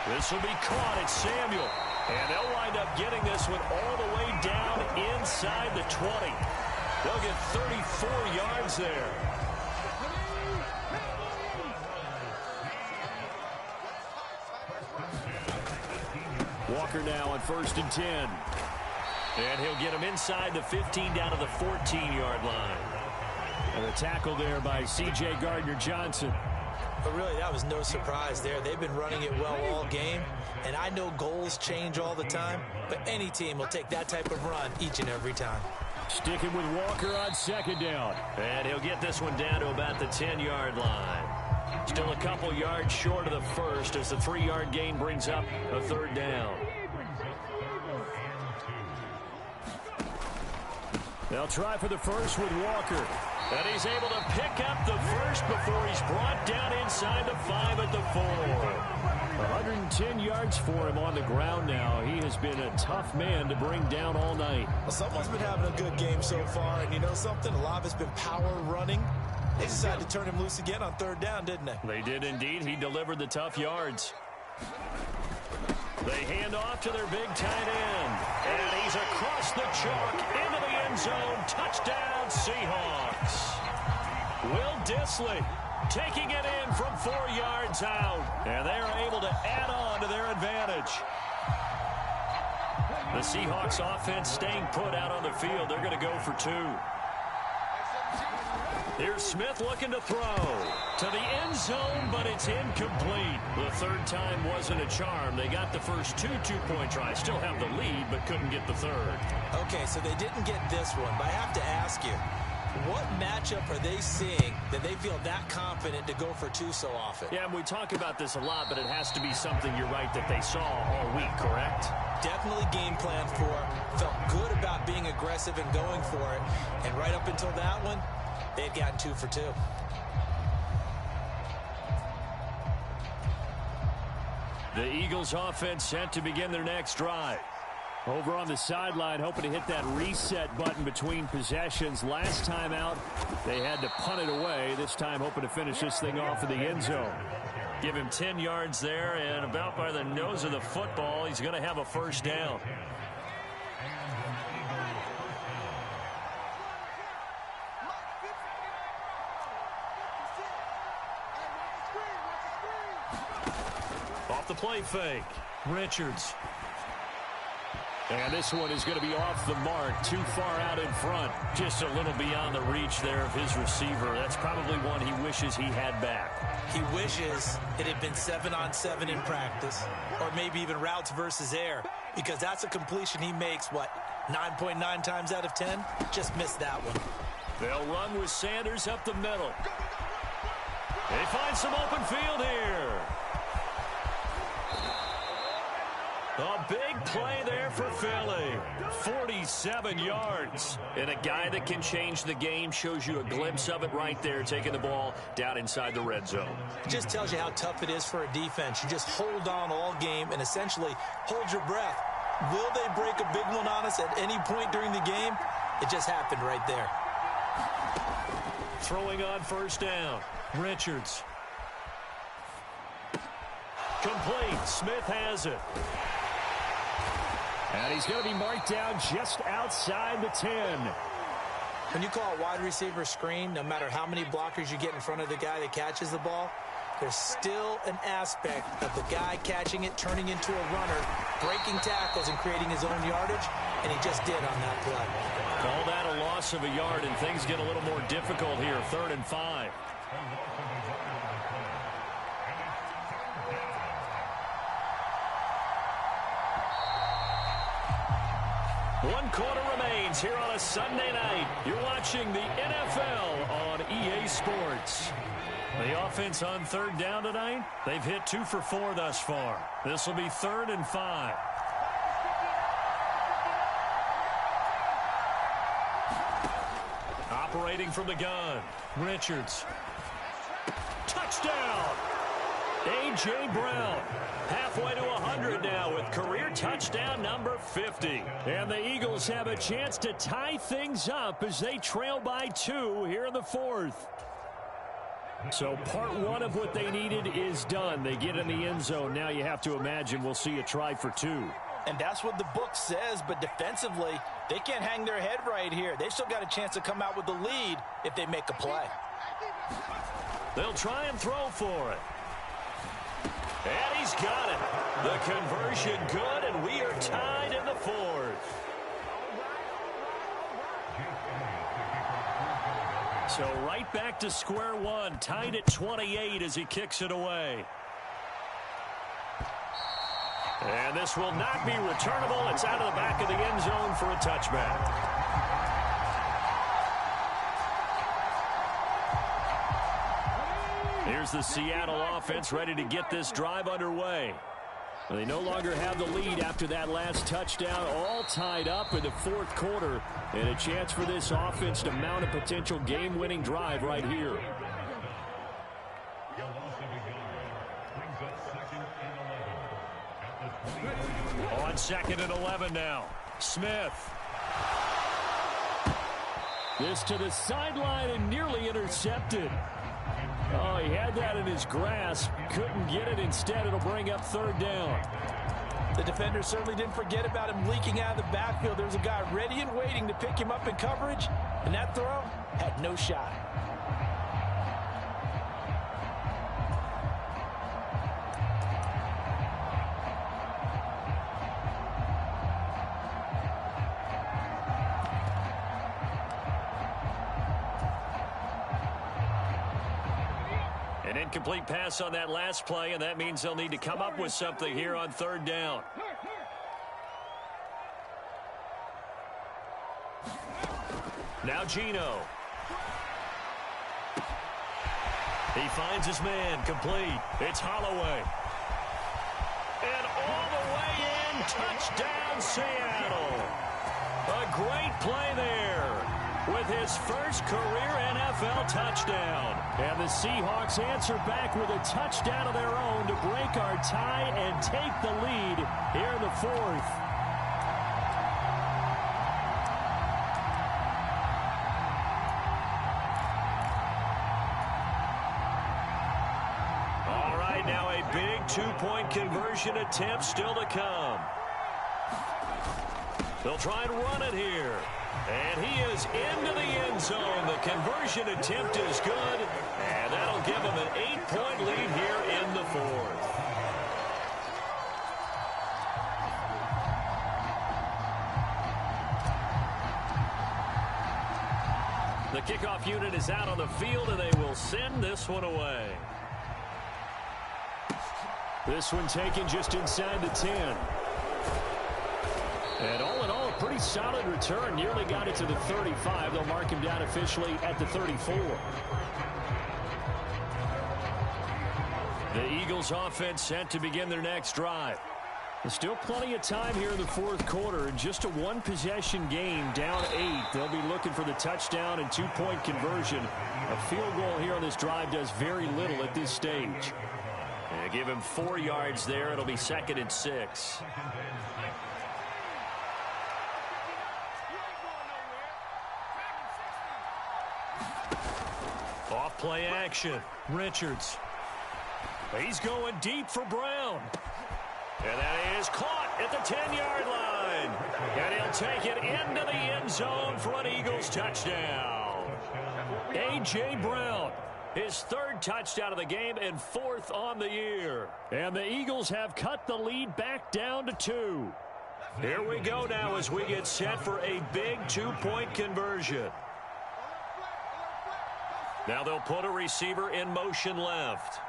This will be caught. It's Samuel. And they'll wind up getting this one all the way down inside the 20. They'll get 34 yards there. Walker now on 1st and 10. And he'll get him inside the 15 down to the 14-yard line. And a tackle there by C.J. Gardner-Johnson. But really, that was no surprise there. They've been running it well all game. And I know goals change all the time, but any team will take that type of run each and every time. Sticking with Walker on 2nd down. And he'll get this one down to about the 10-yard line. Still a couple yards short of the first as the 3-yard gain brings up a 3rd down. They'll try for the first with Walker. And he's able to pick up the first before he's brought down inside the 5 at the 4. 110 yards for him on the ground now. He has been a tough man to bring down all night. Well, someone's been having a good game so far, and you know something? A lot of it's been power running. They decided to turn him loose again on 3rd down, didn't they? They did indeed. He delivered the tough yards. They hand off to their big tight end. And he's across the chalk into the end zone. Touchdown, Seahawks. Will Dissly taking it in from 4 yards out. And they are able to add on to their advantage. The Seahawks offense staying put out on the field. They're going to go for 2. Here's Smith looking to throw to the end zone, but it's incomplete. The third time wasn't a charm. They got the first two-point tries. Still have the lead, but couldn't get the third. Okay, so they didn't get this one, but I have to ask you, what matchup are they seeing that they feel that confident to go for two so often? Yeah, and we talk about this a lot, but it has to be something, you're right, that they saw all week, correct? Definitely game plan for, felt good about being aggressive and going for it, and right up until that one, they had gotten 2 for 2. The Eagles offense set to begin their next drive. Over on the sideline, hoping to hit that reset button between possessions. Last time out, they had to punt it away. This time, hoping to finish this thing off in the end zone. Give him 10 yards there, and about by the nose of the football, he's going to have a first down. Off the play fake, Richards. And this one is going to be off the mark, too far out in front. Just a little beyond the reach there of his receiver. That's probably one he wishes he had back. He wishes it had been 7-on-7 in practice, or maybe even routes versus air, because that's a completion he makes, 9.9 times out of 10? Just missed that one. They'll run with Sanders up the middle. They find some open field here. A big play there for Philly. 47 yards. And a guy that can change the game, shows you a glimpse of it right there, taking the ball down inside the red zone. It just tells you how tough it is for a defense. You just hold on all game and essentially hold your breath. Will they break a big one on us at any point during the game? It just happened right there. Throwing on first down, Richards. Complete. Smith has it. And he's going to be marked down just outside the 10. When you call a wide receiver screen, no matter how many blockers you get in front of the guy that catches the ball, there's still an aspect of the guy catching it, turning into a runner, breaking tackles and creating his own yardage, and he just did on that play. Call that a loss of a yard, and things get a little more difficult here, 3rd and 5. One quarter remains here on a Sunday night. You're watching the NFL on EA Sports. The offense on 3rd down tonight, they've hit 2 for 4 thus far. This will be 3rd and 5. Operating from the gun, Richards. Touchdown! A.J. Brown, halfway to 100 now with career touchdown number 50. And the Eagles have a chance to tie things up as they trail by 2 here in the 4th. So part 1 of what they needed is done. They get in the end zone. Now you have to imagine we'll see a try for 2. And that's what the book says, but defensively, they can't hang their head right here. They've still got a chance to come out with the lead if they make a play. They'll try and throw for it. And he's got it. The conversion good, and we are tied in the 4th. So right back to square one, tied at 28 as he kicks it away. And this will not be returnable. It's out of the back of the end zone for a touchback. Here's the Seattle offense ready to get this drive underway. They no longer have the lead after that last touchdown, all tied up in the 4th quarter, and a chance for this offense to mount a potential game-winning drive right here. On 2nd and 11 now, Smith. This to the sideline and nearly intercepted. Oh, he had that in his grasp. Couldn't get it. Instead, it'll bring up 3rd down. The defender certainly didn't forget about him leaking out of the backfield. There was a guy ready and waiting to pick him up in coverage, and that throw had no shot. Incomplete pass on that last play, and that means they'll need to come up with something here on third down. Now Gino. He finds his man, complete. It's Holloway. And all the way in, touchdown Seattle. A great play there with his first career NFL touchdown. And the Seahawks answer back with a touchdown of their own to break our tie and take the lead here in the fourth. All right, now a big two-point conversion attempt still to come. They'll try and run it here. And he is into the end zone. The conversion attempt is good. And that'll give him an 8-point lead here in the fourth. The kickoff unit is out on the field, and they will send this one away. This one taken just inside the 10. And all in all, a pretty solid return. Nearly got it to the 35. They'll mark him down officially at the 34. The Eagles offense set to begin their next drive. There's still plenty of time here in the fourth quarter. Just a one-possession game, down 8. They'll be looking for the touchdown and two-point conversion. A field goal here on this drive does very little at this stage. And give him 4 yards there. It'll be 2nd and 6. Off play action. Richards. He's going deep for Brown. And that is caught at the 10-yard line. And he'll take it into the end zone for an Eagles touchdown. A.J. Brown, his 3rd touchdown of the game and 4th on the year. And the Eagles have cut the lead back down to 2. Here we go now as we get set for a big two-point conversion. Now they'll put a receiver in motion left.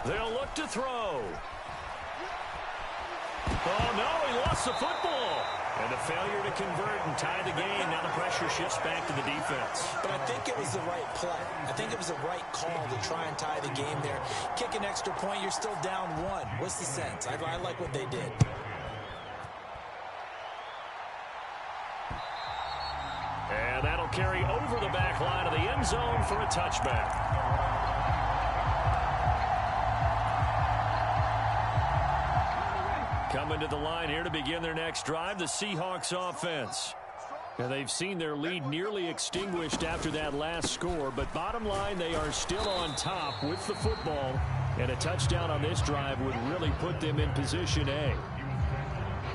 They'll look to throw. Oh, no, he lost the football. And a failure to convert and tie the game. Now the pressure shifts back to the defense. But I think it was the right play. I think it was the right call to try and tie the game there. Kick an extra point, you're still down 1. What's the sense? I like what they did. And that'll carry over the back line of the end zone for a touchback. Coming to the line here to begin their next drive, the Seahawks offense. And they've seen their lead nearly extinguished after that last score, but bottom line, they are still on top with the football, and a touchdown on this drive would really put them in position A.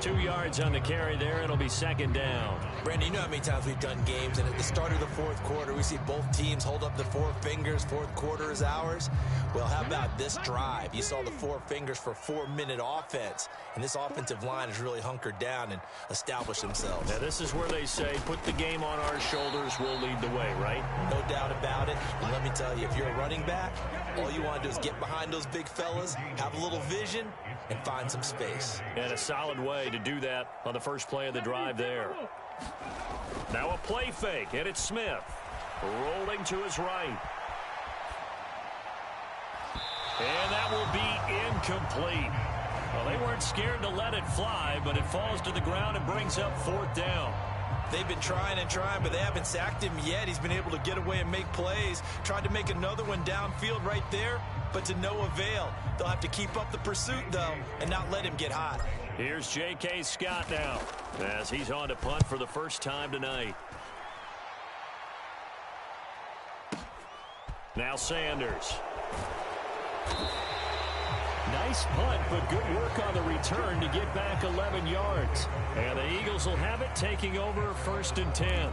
2 yards on the carry there. It'll be 2nd down. Brandon, you know how many times we've done games, and at the start of the fourth quarter, we see both teams hold up the 4 fingers. Fourth quarter is ours. Well, how about this drive? You saw the 4 fingers for 4-minute offense, and this offensive line has really hunkered down and established themselves. Now, this is where they say, put the game on our shoulders, we'll lead the way, right? No doubt about it. And let me tell you, if you're a running back, all you want to do is get behind those big fellas, have a little vision, and find some space. And a solid way to do that on the first play of the drive there. Now a play fake, and it's Smith. Rolling to his right. And that will be incomplete. Well, they weren't scared to let it fly, but it falls to the ground and brings up 4th down. They've been trying and trying, but they haven't sacked him yet. He's been able to get away and make plays. Tried to make another one downfield right there, but to no avail. They'll have to keep up the pursuit, though, and not let him get hot. Here's J.K. Scott now, as he's on to punt for the first time tonight. Now Sanders. Nice punt, but good work on the return to get back 11 yards. And the Eagles will have it, taking over 1st and 10.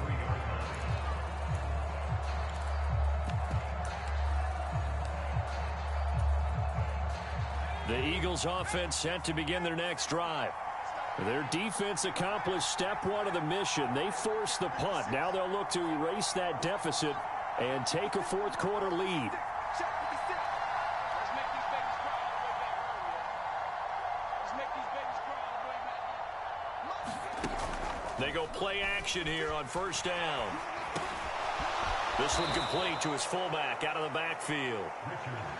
The Eagles offense set to begin their next drive. Their defense accomplished step one of the mission. They forced the punt. Now they'll look to erase that deficit and take a fourth quarter lead. They go play action here on first down. This one complete to his fullback out of the backfield.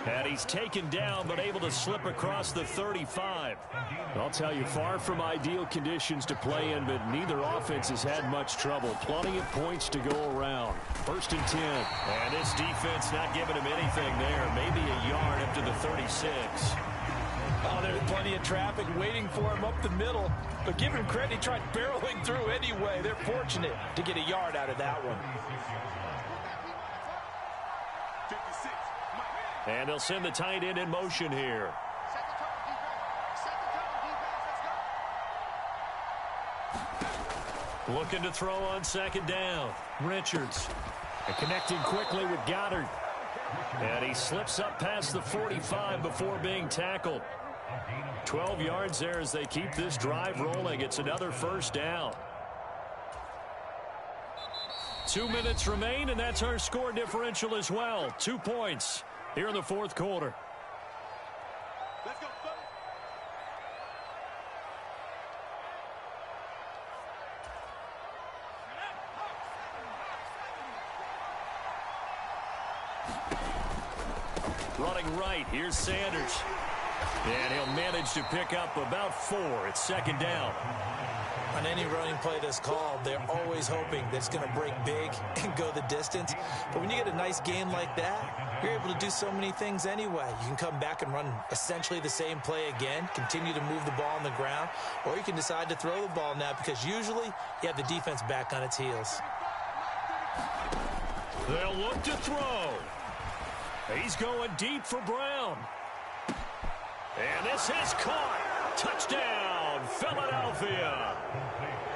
And he's taken down but able to slip across the 35. I'll tell you, far from ideal conditions to play in, but neither offense has had much trouble. Plenty of points to go around. First and 10. And this defense not giving him anything there. Maybe a yard up to the 36. Oh, there's plenty of traffic waiting for him up the middle. But give him credit, he tried barreling through anyway. They're fortunate to get a yard out of that one. And they'll send the tight end in motion here. Looking to throw on second down. Richards. And connecting quickly with Goddard. And he slips up past the 45 before being tackled. 12 yards there as they keep this drive rolling. It's another first down. 2 minutes remain, and that's our score differential as well. 2 points here in the fourth quarter. Let's go, Running right, here's Sanders. And he'll manage to pick up about 4. It's second down. On any running play that's called, they're always hoping that it's going to break big and go the distance. But when you get a nice game like that, you're able to do so many things anyway. You can come back and run essentially the same play again, continue to move the ball on the ground, or you can decide to throw the ball now because usually you have the defense back on its heels. They'll look to throw. He's going deep for Brown. And this is caught. Touchdown, Philadelphia.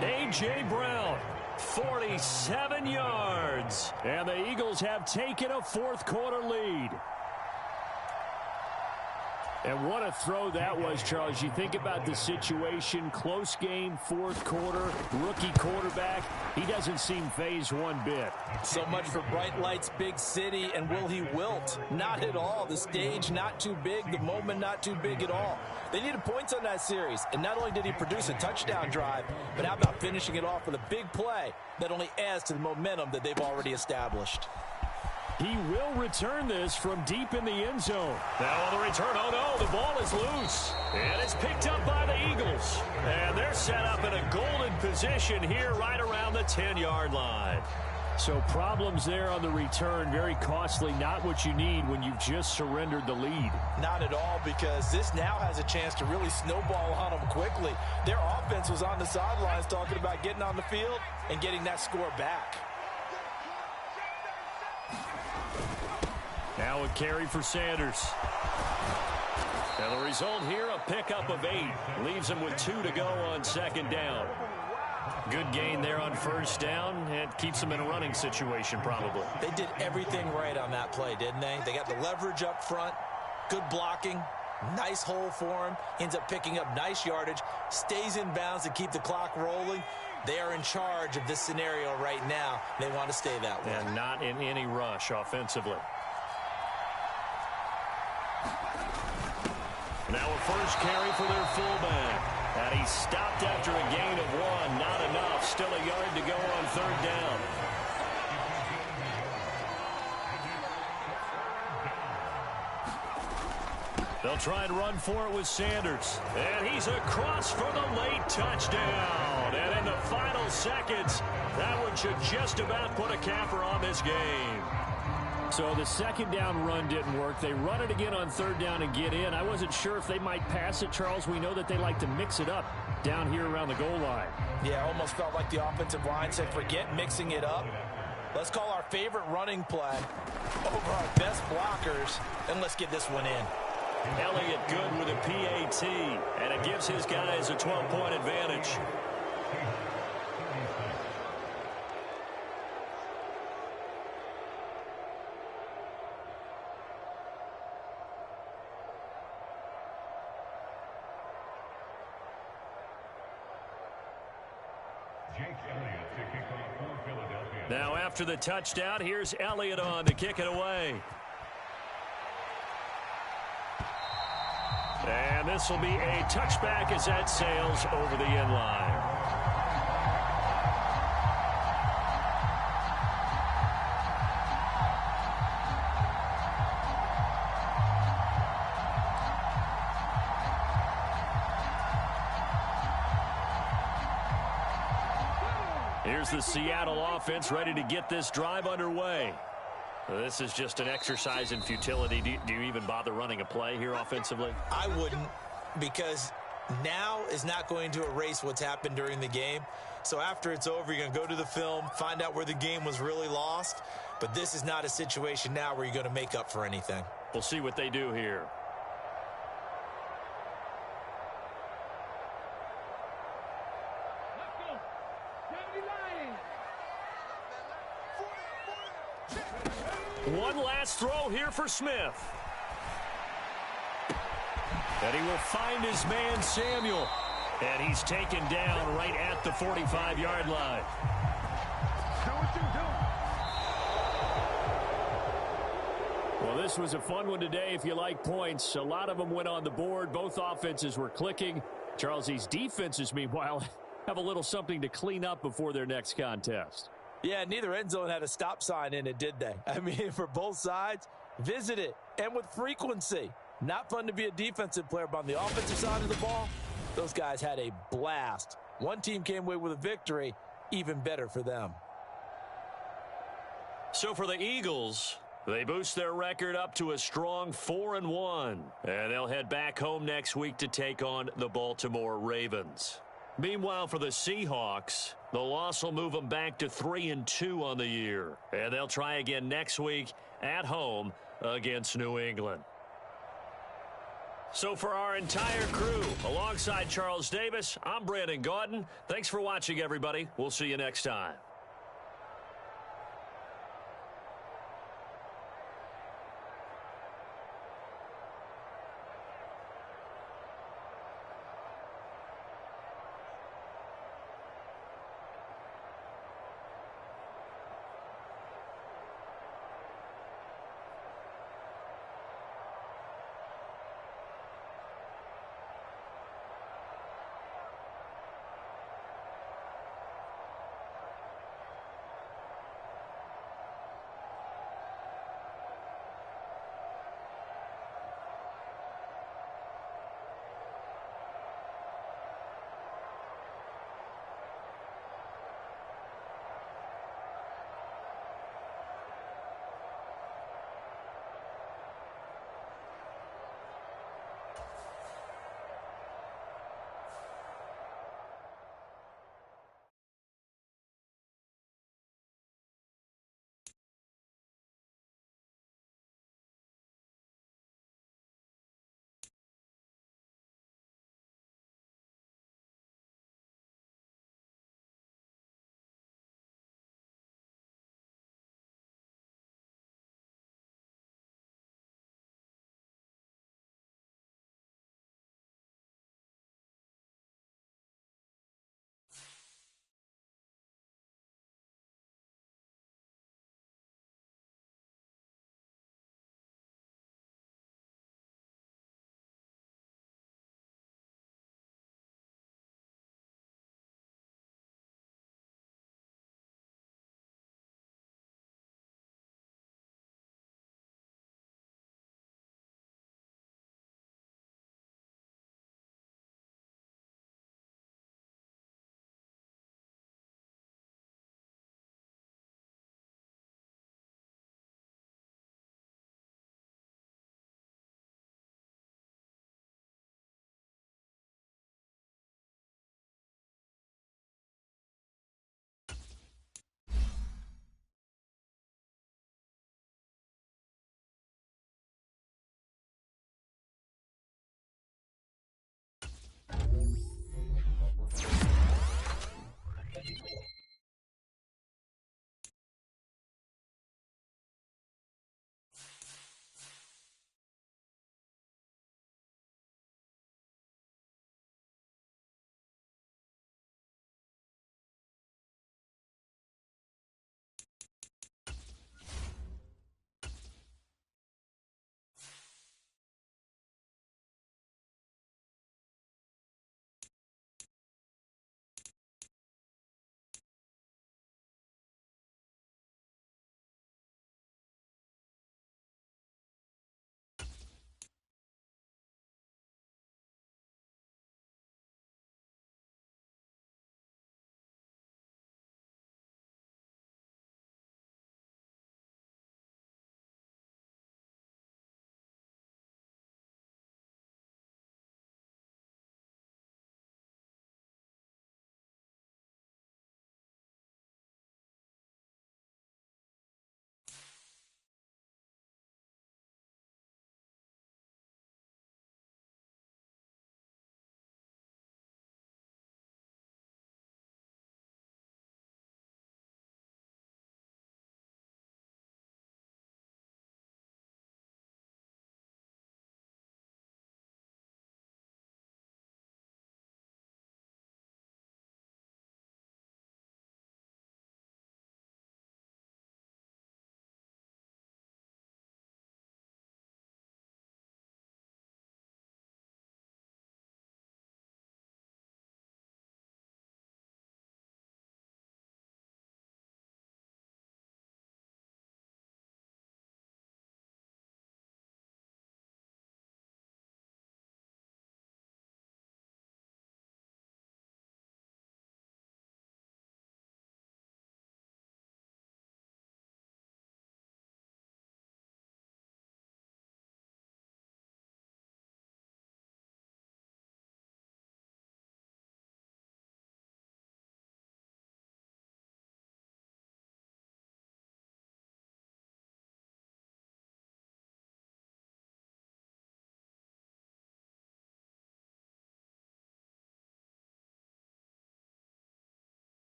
A.J. Brown, 47 yards. And the Eagles have taken a fourth quarter lead. And what a throw that was, Charles. You think about the situation, close game, fourth quarter, rookie quarterback. He doesn't seem phased one bit. So much for bright lights, big city, and will he wilt? Not at all. The stage not too big, the moment not too big at all. They needed points on that series, and not only did he produce a touchdown drive, but how about finishing it off with a big play that only adds to the momentum that they've already established. He will return this from deep in the end zone. Now on the return, oh no, the ball is loose. And it's picked up by the Eagles. And they're set up in a golden position here right around the 10-yard line. So problems there on the return, very costly, not what you need when you've just surrendered the lead. Not at all, because this now has a chance to really snowball on them quickly. Their offense was on the sidelines talking about getting on the field and getting that score back. Now a carry for Sanders. And the result here, a pickup of 8. Leaves him with 2 to go on second down. Good gain there on first down. And keeps him in a running situation probably. They did everything right on that play, didn't they? They got the leverage up front, good blocking, nice hole for him, ends up picking up nice yardage, stays in bounds to keep the clock rolling. They are in charge of this scenario right now. They want to stay that way. And not in any rush offensively. Now a first carry for their fullback. And he stopped after a gain of 1. Not enough. Still a yard to go on third down. They'll try and run for it with Sanders. And he's across for the late touchdown. And in the final seconds, that one should just about put a capper on this game. So the second down run didn't work. They run it again on third down and get in. I wasn't sure if they might pass it, Charles. We know that they like to mix it up down here around the goal line. Yeah, almost felt like the offensive line said, forget mixing it up. Let's call our favorite running play over our best blockers, and let's get this one in. Elliott good with a PAT, and it gives his guys a 12-point advantage. Now after the touchdown, here's Elliott on to kick it away. And this will be a touchback as that sails over the end line. Here's the Seattle offense ready to get this drive underway. This is just an exercise in futility. Do you even bother running a play here offensively? I wouldn't, because now is not going to erase what's happened during the game. So after it's over, you're going to go to the film, find out where the game was really lost. But this is not a situation now where you're going to make up for anything. We'll see what they do here. One last throw here for Smith. And he will find his man, Samuel. And he's taken down right at the 45-yard line. Well, this was a fun one today if you like points. A lot of them went on the board. Both offenses were clicking. Charles, these defenses, meanwhile, have a little something to clean up before their next contest. Yeah, neither end zone had a stop sign in it, did they? I mean, for both sides, visit it, and with frequency. Not fun to be a defensive player, but on the offensive side of the ball, those guys had a blast. One team came away with a victory, even better for them. So for the Eagles, they boost their record up to a strong 4-1. And they'll head back home next week to take on the Baltimore Ravens. Meanwhile, for the Seahawks, the loss will move them back to 3-2 on the year. And they'll try again next week at home against New England. So for our entire crew, alongside Charles Davis, I'm Brandon Gaudin. Thanks for watching, everybody. We'll see you next time.